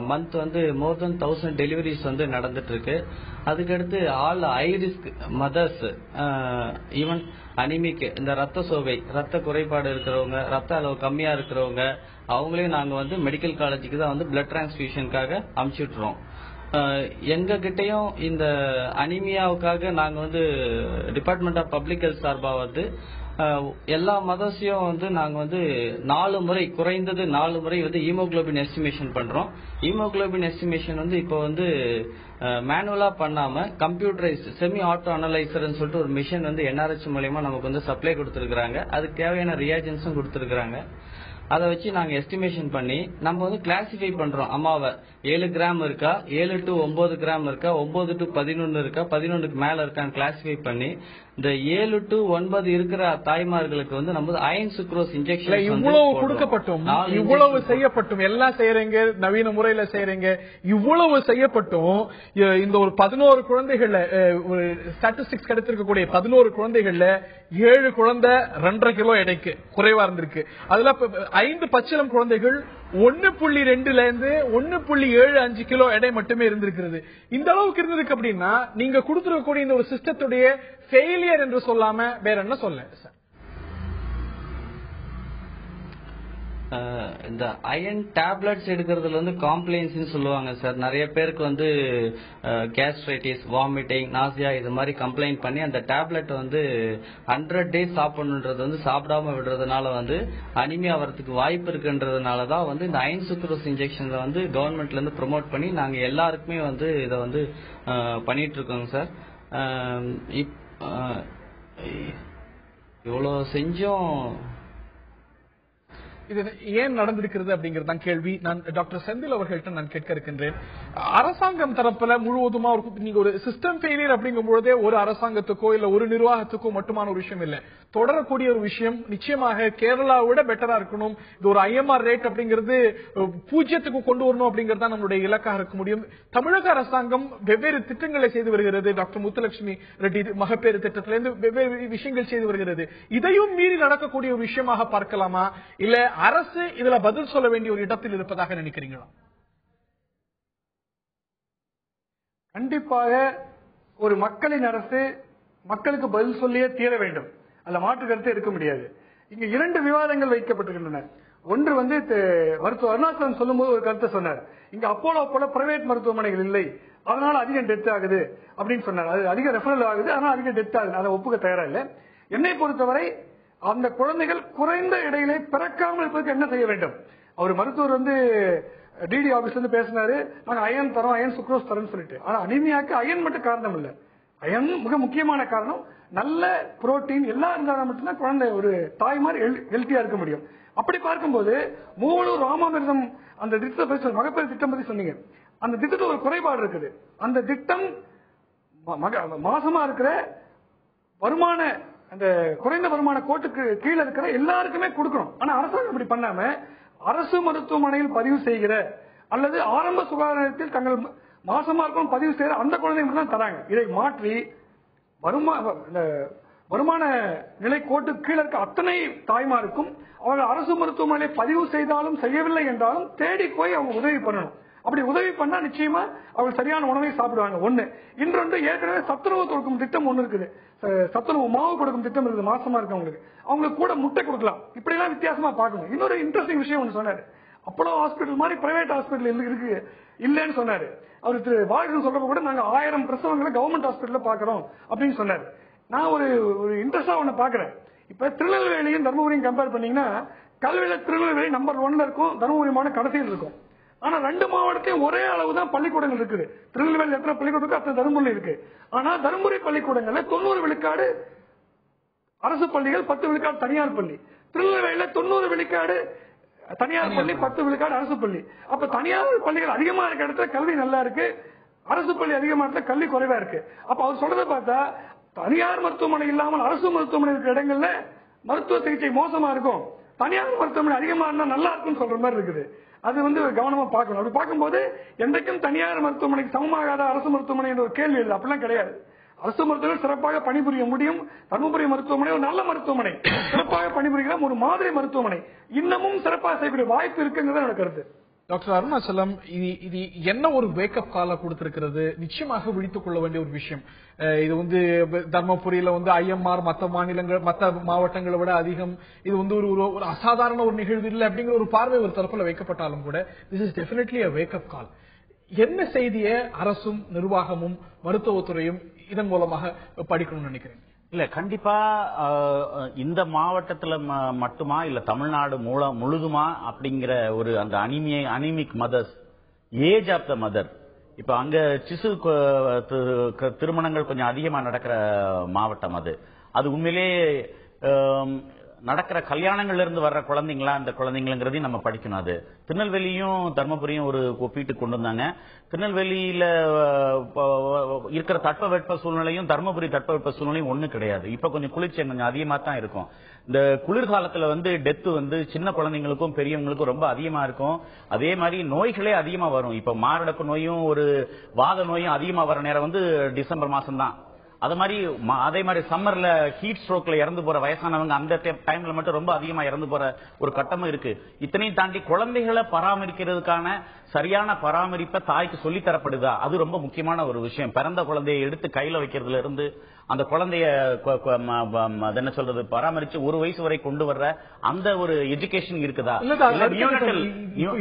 மந்த் வந்து மோர் தென் 1000 டெலிவரிஸ் வந்து நடந்துட்டு இருக்கு. அதுக்கடுத்து all high risk mothers, even anaemic, இந்த ரத்த சோகை, ரத்த குறைபாடு இருக்கிறவங்க, ரத்த அளவு கம்மியா இருக்கிறவங்க, அவங்களையும் நாங்க வந்து மெடிக்கல் காலேஜுக்கு தான் வந்து பிளட் டிரான்ஸ்ஃபியூஷனுக்காக அனுப்பிச்சுட்டுறோம். எங்க கிட்டையும் இந்த அனிமியாவுக்காக நாங்க வந்து டிபார்ட்மெண்ட் ஆஃப் பப்ளிக் ஹெல்த் சார்பா வந்து எல்லா மதர்ஸையும் வந்து நாங்க வந்து 4 முறை, குறைந்தது 4 முறை வந்து ஹீமோகுளோபின் எஸ்டிமேஷன் பண்றோம். ஹீமோகுளோபின் எஸ்டிமேஷன் வந்து இப்போ வந்து மேனுவலா பண்ணாம கம்ப்யூட்டரைஸ்ட் செமி ஆட்டோ அனலைசர்னு சொல்லிட்டு ஒரு மிஷின் வந்து என்ஆர்ஹெச் மூலமா நமக்கு வந்து சப்ளை கொடுத்திருக்காங்க. அதுக்கு தேவையான ரியாஜன்ஸும் கொடுத்திருக்காங்க. அதை வச்சு நாங்க எஸ்டிமேஷன் பண்ணி நம்ம வந்து கிளாசிஃபை பண்றோம். அம்மாவை 7 கிராம் இருக்கா, 7 to 9 கிராம் இருக்கா, 9 to 11 இருக்கா, 11க்கு மேல இருக்கான்னு கிளாசிஃபை பண்ணி இந்த 7 to 9 இருக்கிற தாய்மார்களுக்கு வந்து நம்ம அயன் சுக்ரோஸ் இன்ஜெக்ஷன் இவ்வளவு கொடுக்கப்பட்டும், இவ்வளவு செய்யப்பட்டும், எல்லாம் செய்யறீங்க, நவீன முறையில செய்யறீங்க, இவ்வளவு செய்யப்பட்டும் இந்த ஒரு 11 குழந்தைகள்ல ஒரு ஸ்டாட்டிஸ்டிக்ஸ் கிடைத்திருக்கக்கூடிய 11 குழந்தைகள்ல 7 குழந்தை 2.5 கிலோ எடைக்கு குறைவா இருந்திருக்கு. அதுல 5 பச்சிளம் குழந்தைகள் 1.2ல இருந்து 1.75 கிலோ எடை மட்டுமே இருந்திருக்கிறது. இந்த அளவுக்கு இருந்திருக்கு அப்படின்னா நீங்க கொடுத்திருக்கக்கூடிய இந்த ஒரு சிஸ்டத்துடைய ஃபெயிலியர் என்று சொல்லாம வேற என்ன சொல்ல சார்? இந்த அயன் டேப்லெட்ஸ் எடுக்கிறதுல வந்து காம்ப்ளைன்ஸ் சொல்லுவாங்க சார். நிறைய பேருக்கு வந்து கேஸ்ட்ரைட்டிஸ், வாமிட்டிங், நாசியா இது மாதிரி கம்ப்ளைண்ட் பண்ணி அந்த டேப்லெட் வந்து 100 days சாப்பிடணுன்றது வந்து சாப்பிடாம விடுறதுனால வந்து அனிமியா வரதுக்கு வாய்ப்பு இருக்குன்றதுனால தான் வந்து இந்த அயன் சுக்ரோஸ் இன்ஜெக்ஷன் வந்து கவர்மெண்ட்ல இருந்து ப்ரொமோட் பண்ணி நாங்க எல்லாருக்குமே வந்து இதை வந்து பண்ணிட்டு இருக்கோங்க சார். இவ்வளவு செஞ்சும் இது ஏன் நடந்திருக்கிறது அப்படிங்கறது தான் கேள்வி. நான் டாக்டர் செந்தில் அவர்கள்ட்ட நான் கேட்க இருக்கின்றேன். அரசாங்கம் தரப்புல முழுவதுமா நீங்க ஒரு சிஸ்டம் ஃபெயிலியர் அப்படிங்கும் பொழுதே ஒரு அரசாங்கத்துக்கோ இல்ல ஒரு நிர்வாகத்துக்கோ மட்டுமான ஒரு விஷயம் இல்ல, தொடரக்கூடிய ஒரு விஷயம். நிச்சயமாக கேரளாவை விட பெட்டரா இருக்கணும். இது ஒரு IMR ரேட் அப்படிங்கிறது 0க்கு கொண்டு வரணும் அப்படிங்கறத நம்மளுடைய இலக்காக இருக்க முடியும். தமிழக அரசாங்கம் வெவ்வேறு திட்டங்களை செய்து வருகிறது. டாக்டர் முத்துலட்சுமி ரெட்டி மகப்பேறு திட்டத்திலிருந்து வெவ்வேறு விஷயங்கள் செய்து வருகிறது. இதையும் மீறி நடக்கக்கூடிய ஒரு விஷயமாக பார்க்கலாமா, இல்ல அரசு இதுல பதில் சொல்ல வேண்டிய ஒரு இடத்தில் இருப்பதாக நினைக்கிறீங்களா? கண்டிப்பாக ஒரு மக்களின் அரசு மக்களுக்கு பதில் சொல்லியே தீர வேண்டும். அதுல மாற்று கருத்து இருக்க முடியாது. இங்க 2 விவாதங்கள் வைக்கப்பட்டிருக்கின்றன. ஒன்று வந்து மருத்துவர் அருணாச்சலம் சொல்லும்போது ஒரு கருத்தை சொன்னார். இங்க அப்போலோ போல பிரைவேட் மருத்துவமனைகள் இல்லை, அதனால அதிகம் டெத் ஆகுது அப்படின்னு சொன்னார். அது அதிக ரெஃபரல் ஆகுது, அதனால அதிக டெத் ஆகுது. அதை ஒப்புக்க தயாரா இல்லை. என்னை பொறுத்தவரை அந்த குழந்தைகள் குறைந்த இடையிலே பிறக்காமல் இருப்பதற்கு என்ன செய்ய வேண்டும்? அவர் மருத்துவர் வந்து டிடி ஆபீஸ்ல இருந்து பேசினாரு, நாங்க அயன் தரோம், அயன் சுக்ரோஸ் தரோம்னு சொல்லிட்டு. ஆனா அனிமியாக்கு அயன் மட்டும் காரணம் இல்ல, அயன் மிக முக்கியமான காரணம். நல்ல புரோட்டீன் எல்லாம் இருந்தாலும் மட்டும்தான் குழந்தை ஒரு தாய்மார் ஹெல்த்தியா இருக்க முடியும். அப்படி பார்க்கும்போது மூவலூர் ராமாமிர்தம் அந்த திட்டத்தை மகப்பேறு திட்டம் பத்தி சொன்னீங்க. அந்த திட்டத்தில் ஒரு குறைபாடு இருக்குது. அந்த திட்டம் மாசமா இருக்கிற வருமான அந்த குறைந்த வருமான கோட்டுக்கு கீழே இருக்கிற எல்லாருக்குமே கொடுக்கணும். ஆனா அரசாங்கம் அப்படி பண்ணாம அரசு மருத்துவமனையில் பதிவு செய்கிற அல்லது ஆரம்ப சுகாதார நிலையத்தில் தங்கள் மாசமா இருக்கும் பதிவு செய்கிற அந்த குழந்தைங்க தான் தராங்க. இதை மாற்றி வருமான நிலை கோட்டு கீழே இருக்க அத்தனை தாய்மாருக்கும் அவர்கள் அரசு மருத்துவமனையை பதிவு செய்தாலும் செய்யவில்லை என்றாலும் தேடி போய் அவங்க உதவி பண்ணணும். அப்படி உதவி பண்ணா நிச்சயமா அவர்கள் சரியான உணவை சாப்பிடுவாங்க. ஒண்ணு. இன்னொன்று, ஏற்கனவே சத்துணவு கொடுக்கும் திட்டம் ஒண்ணு இருக்குது, சத்துணவு மாவு கொடுக்கும் திட்டம் இருக்குது. மாசமா இருக்கவங்களுக்கு அவங்களுக்கு கூட முட்டை கொடுக்கலாம். இப்படி எல்லாம் வித்தியாசமா பார்க்கணும். இன்னொரு இன்ட்ரெஸ்டிங் விஷயம் ஒன்று சொன்னாரு. அப்போலோ ஹாஸ்பிட்டல் மாதிரி பிரைவேட் ஹாஸ்பிட்டல் இருக்கு இல்லன்னு சொன்னாரு. அவர் திரு வாழ்க்கை சொல்றப்ப கூட நாங்க 1000 பிரசவங்களை கவர்மெண்ட் ஹாஸ்பிட்டல்ல பாக்குறோம் அப்படின்னு சொன்னாரு. நான் ஒரு இன்ட்ரெஸ்டா ஒண்ணு பாக்குறேன். இப்ப திருநெல்வேலியும் தருமபுரியும் கம்பேர் பண்ணீங்கன்னா கல்வியில திருநெல்வேலி நம்பர் 1ல இருக்கும், தருமபுரி மாவட்டம் கடைசியில் இருக்கும். ஆனா 2 மாவட்டத்தையும் ஒரே அளவு தான் பள்ளிக்கூடங்கள் இருக்குது. திருநெல்வேலி எத்தனை பள்ளிக்கூடம் இருக்கு, அத்தனை தருமபுரி இருக்கு. ஆனா தருமபுரி பள்ளிக்கூடங்கள்ல 90 விழுக்காடு அரசு பள்ளிகள், 10 விழுக்காடு தனியார் பள்ளி. திருநெல்வேலியில 90 விழுக்காடு தனியார் பள்ளி, 10 விழுக்காடு அரசு பள்ளி. அப்ப தனியார் பள்ளிகள் அதிகமா இருக்க இடத்துல கல்வி நல்லா இருக்கு, அரசு பள்ளி அதிகமா இடத்துல கல்வி குறைவா இருக்கு. அப்ப அவர் சொல்றதை பார்த்தா தனியார் மருத்துவமனை இல்லாமல் அரசு மருத்துவமனை இருக்கிற இடங்கள்ல மருத்துவ சிகிச்சை மோசமா இருக்கும், தனியார் மருத்துவமனை அதிகமா இருந்தா நல்லா இருக்கும்னு சொல்ற மாதிரி இருக்குது. அது வந்து கவனமா பார்க்கணும். அப்படி பார்க்கும்போது என்றைக்கும் தனியார் மருத்துவமனைக்கு சமமாகாத அரசு மருத்துவமனை என்ற ஒரு கேள்வி இல்லை. அப்படிலாம் கிடையாது. அரசு மருத்துவர்கள் சிறப்பாக பணிபுரிய முடியும். தருமபுரி மருத்துவமனை ஒரு நல்ல மருத்துவமனை, சிறப்பாக பணிபுரிகிற ஒரு மாதிரி மருத்துவமனை, இன்னமும் சிறப்பாக செய்யக்கூடிய வாய்ப்பு இருக்குங்கிறது என்னோட கருத்து. டாக்டர் அருணாச்சலம், இது என்ன ஒரு வேக்கப் கால கொடுத்திருக்கிறது, நிச்சயமாக விழித்துக் கொள்ள வேண்டிய ஒரு விஷயம். இது வந்து தர்மபுரியில வந்து ஐஎம்ஆர் மற்ற மாநிலங்கள் மற்ற மாவட்டங்களை விட அதிகம், இது வந்து ஒரு அசாதாரண ஒரு நிகழ்வு இல்லை அப்படிங்கிற ஒரு பார்வை ஒரு தரப்புல வைக்கப்பட்டாலும் கூட this is definitely a wake up கால். என்ன செய்தியை அரசும் நிர்வாகமும் மருத்துவத்துறையும் இதன் மூலமாக படிக்கணும்னு நினைக்கிறேன்? இல்ல, கண்டிப்பா இந்த மாவட்டத்துல மட்டுமா இல்ல தமிழ்நாடு முழுதுமா அப்படிங்கிற ஒரு அந்த anaemic mothers, age of the mother, இப்ப அங்க சிசு திருமணங்கள் கொஞ்சம் அதிகமா நடக்கிற மாவட்டம் அது உண்மையிலே நடக்கிற கல்யாணங்கள்ல இருந்து வர்ற குழந்தைங்களா அந்த குழந்தைங்கிறதையும் நம்ம படிக்கணும். அது திருநெல்வேலியும் தர்மபுரியும் ஒரு ஒப்பீட்டு கொண்டு வந்தாங்க. திருநெல்வேலியில இருக்கிற தட்பவெட்ப சூழ்நிலையும் தர்மபுரி தட்பவெட்ப சூழ்நிலையும் ஒண்ணு கிடையாது. இப்ப கொஞ்சம் குளிர்ச்சி கொஞ்சம் அதிகமா தான் இருக்கும். இந்த குளிர்காலத்துல வந்து டெத்து வந்து சின்ன குழந்தைங்களுக்கும் பெரியவங்களுக்கும் ரொம்ப அதிகமா இருக்கும். அதே மாதிரி நோய்களே அதிகமா வரும். இப்ப மாரடைப்பு நோயும் ஒரு வாத நோயும் அதிகமா வர நேரம் வந்து டிசம்பர் மாசம் தான். அதே மாதிரி சம்மர்ல ஹீட் ஸ்ட்ரோக்ல இறந்து போற வயசானவங்க அந்த டைம்ல மட்டும் ரொம்ப அதிகமா இறந்து போற ஒரு கட்டமும் இருக்கு. இத்தனையும் தாண்டி குழந்தைகளை பராமரிக்கிறதுக்கான சரியான பராமரிப்பை தாய்க்கு சொல்லி தரப்படுதா, அது ரொம்ப முக்கியமான ஒரு விஷயம். பிறந்த குழந்தைய எடுத்து கையில வைக்கிறதுல இருந்து அந்த குழந்தைய என்ன சொல்றது பராமரிச்சு 1 வயசு வரை கொண்டு வர்ற அந்த ஒரு எஜுகேஷன் இருக்குதா?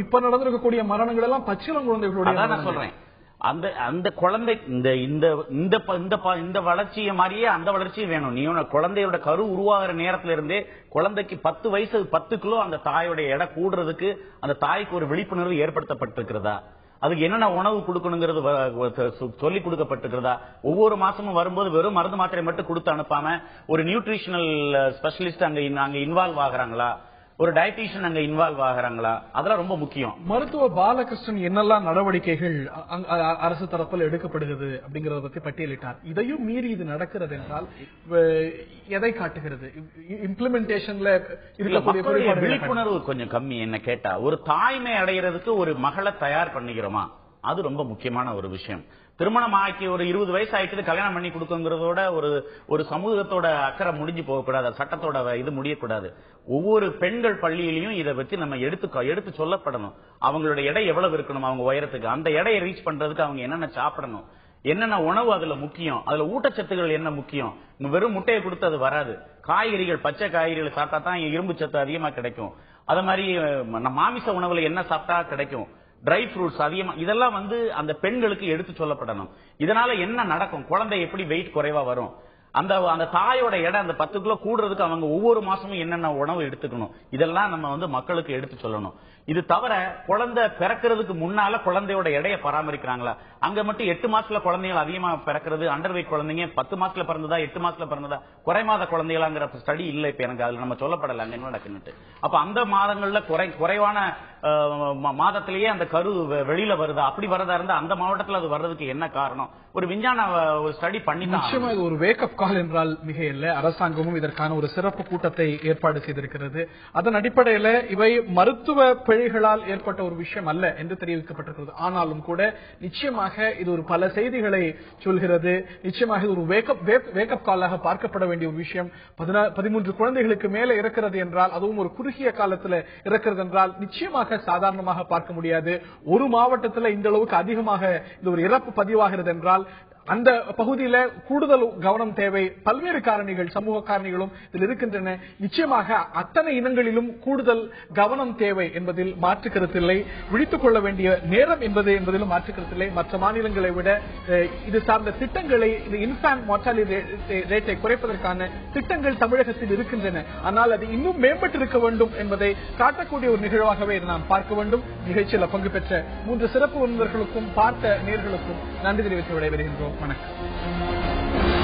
இப்ப நடந்திருக்கக்கூடிய மரணங்கள் எல்லாம் பச்சிளம் குழந்தைகளுடைய நான் சொல்றேன். அந்த குழந்தை இந்த வளர்ச்சியை மாதிரியே அந்த வளர்ச்சியும் வேணும். நீ குழந்தையோட கரு உருவாகிற நேரத்துல இருந்தே குழந்தைக்கு 10 வயசு 10 கிலோ அந்த தாயோட எடை கூடுறதுக்கு அந்த தாய்க்கு ஒரு விழிப்புணர்வு ஏற்படுத்தப்பட்டிருக்கிறதா? அதுக்கு என்னென்ன உணவு கொடுக்கணுங்கிறது சொல்லி கொடுக்கப்பட்டிருக்கிறதா? ஒவ்வொரு மாசமும் வரும்போது வெறும் மருந்து மாத்திரை மட்டும் கொடுத்து அனுப்பாம ஒரு நியூட்ரிஷனல் ஸ்பெஷலிஸ்ட் அங்க இன்வால்வ் ஆகுறாங்களா, ஒரு டயட்டீஷியன் அங்க இன்வால்வ் ஆகுறாங்களா, அதெல்லாம் ரொம்ப முக்கியம். மருத்துவ பாலகிருஷ்ணன் என்னெல்லாம் நடவடிக்கைகள் அரசு தரப்பில் எடுக்கப்படுகிறது அப்படிங்கறத பத்தி பட்டியலிட்டார். இதையும் மீறி இது நடக்கிறது என்றால் எதை காட்டுகிறது? இம்ப்ளிமெண்டேஷன்ல இருக்கக்கூடிய விழிப்புணர்வு கொஞ்சம் கம்மி. என்ன கேட்டா ஒரு தாய்மை அடைகிறதுக்கு ஒரு மகளை தயார் பண்ணிக்கிறோமா, அது ரொம்ப முக்கியமான ஒரு விஷயம். திருமணம் ஆக்கி ஒரு 20 வயசு ஆயிட்டு கல்யாணம் பண்ணி கொடுக்குங்கிறதோட ஒரு சமூகத்தோட அக்கறை முடிஞ்சு போகக்கூடாது, சட்டத்தோட இது முடியக்கூடாது. ஒவ்வொரு பெண்கள் பள்ளியிலையும் இதை வச்சு நம்ம எடுத்து சொல்லப்படணும். அவங்களோட எடை எவ்வளவு இருக்கணும் அவங்க உயரத்துக்கு, அந்த எடையை ரீச் பண்றதுக்கு அவங்க என்னென்ன சாப்பிடணும், என்னென்ன உணவு அதுல முக்கியம், அதுல ஊட்டச்சத்துகள் என்ன முக்கியம். வெறும் முட்டையை கொடுத்து அது வராது. காய்கறிகள், பச்சை காய்கறிகள் சாப்பிட்டா தான் இரும்பு சத்து அதிகமா கிடைக்கும். அதே மாதிரி மாமிச உணவுல என்ன சாப்பிட்டா கிடைக்கும், ட்ரை ஃப்ரூட்ஸ் அதிகமா, இதெல்லாம் அந்த பெண்களுக்கு எடுத்து சொல்லப்படணும். இதனால என்ன நடக்கும், குழந்தை எப்படி வெயிட் குறைவா வரும், அந்த தாயோட எடை அந்த 10 கிலோ கூடுறதுக்கு அவங்க ஒவ்வொரு மாசமும் என்னென்ன உணவு எடுத்துக்கணும், இதெல்லாம் நம்ம மக்களுக்கு எடுத்து சொல்லணும். இது தவிர குழந்தை பிறக்கிறதுக்கு முன்னால குழந்தையோட எடையை பராமரிக்கிறாங்களா, அங்க மட்டும் 8 மாசத்துல குழந்தைகள் அதிகமா பிறக்கிறது, அண்டர் வெயிட் குழந்தைங்க 10 மாசத்துல பிறந்ததா 8 மாசத்துல பிறந்ததா குறைமாத குழந்தைகளாங்கிற ஸ்டடி இல்ல. இப்ப எனக்கு அதுல நம்ம சொல்லப்படல அங்க என்ன நடக்குன்னு. அப்ப அந்த மாதங்கள்ல குறைவான மாதத்திலேயே அந்த கரு வெளியில வருதா, அப்படி வரதா இருந்தா அந்த மாவட்டத்தில் அது வர்றதுக்கு என்ன காரணம், ஒரு விஞ்ஞான ஒரு ஸ்டடி பண்ணி நிச்சயமா இது ஒரு வேக்கப் கால் என்றால் மிக இல்லை. அரசாங்கமும் இதற்கான ஒரு சிறப்பு கூட்டத்தை ஏற்பாடு செய்திருக்கிறது. அதன் அடிப்படையில் இவை மருத்துவ பிழைகளால் ஏற்பட்ட ஒரு விஷயம் அல்ல என்று தெரிவிக்கப்பட்டிருக்கிறது. ஆனாலும் கூட நிச்சயமாக இது ஒரு பல செய்திகளை சொல்கிறது. நிச்சயமாக இது ஒரு வேக்கப் காலாக பார்க்கப்பட வேண்டிய ஒரு விஷயம். 13 குழந்தைகளுக்கு மேல இருக்கிறது என்றால், அதுவும் ஒரு குறுகிய காலத்தில் இருக்கிறது என்றால் நிச்சயமாக சாதாரணமாக பார்க்க முடியாது. ஒரு மாவட்டத்தில் இந்த அளவுக்கு அதிகமாக இந்த ஒரு இறப்பு பதிவாகிறது என்றால் அந்த பகுதியில கூடுதல் கவனம் தேவை. பல்வேறு காரணிகள், சமூக காரணிகளும் இதில் இருக்கின்றன. நிச்சயமாக அத்தனை இனங்களிலும் கூடுதல் கவனம் தேவை என்பதில் மாற்று கருத்தில்லை. விழித்துக் கொள்ள வேண்டிய நேரம் என்பதிலும் மாற்று கருத்தில்லை. மற்ற மாநிலங்களை விட இது சார்ந்த திட்டங்களை, இந்த இன்ஃபான்ட் மார்டாலிட்டி ரேட்டை குறைப்பதற்கான திட்டங்கள் தமிழகத்தில் இருக்கின்றன. ஆனால் அது இன்னும் மேம்பட்டிருக்க வேண்டும் என்பதை காட்டக்கூடிய ஒரு நிகழ்வாகவே இதை நாம் பார்க்க வேண்டும். நிகழ்ச்சியில் பங்கு பெற்ற 3 சிறப்பு விருந்தினர்களுக்கும் பார்த்த நேயர்களுக்கும் நன்றி தெரிவித்து விடைபெறுகின்றோம். வணக்கம்.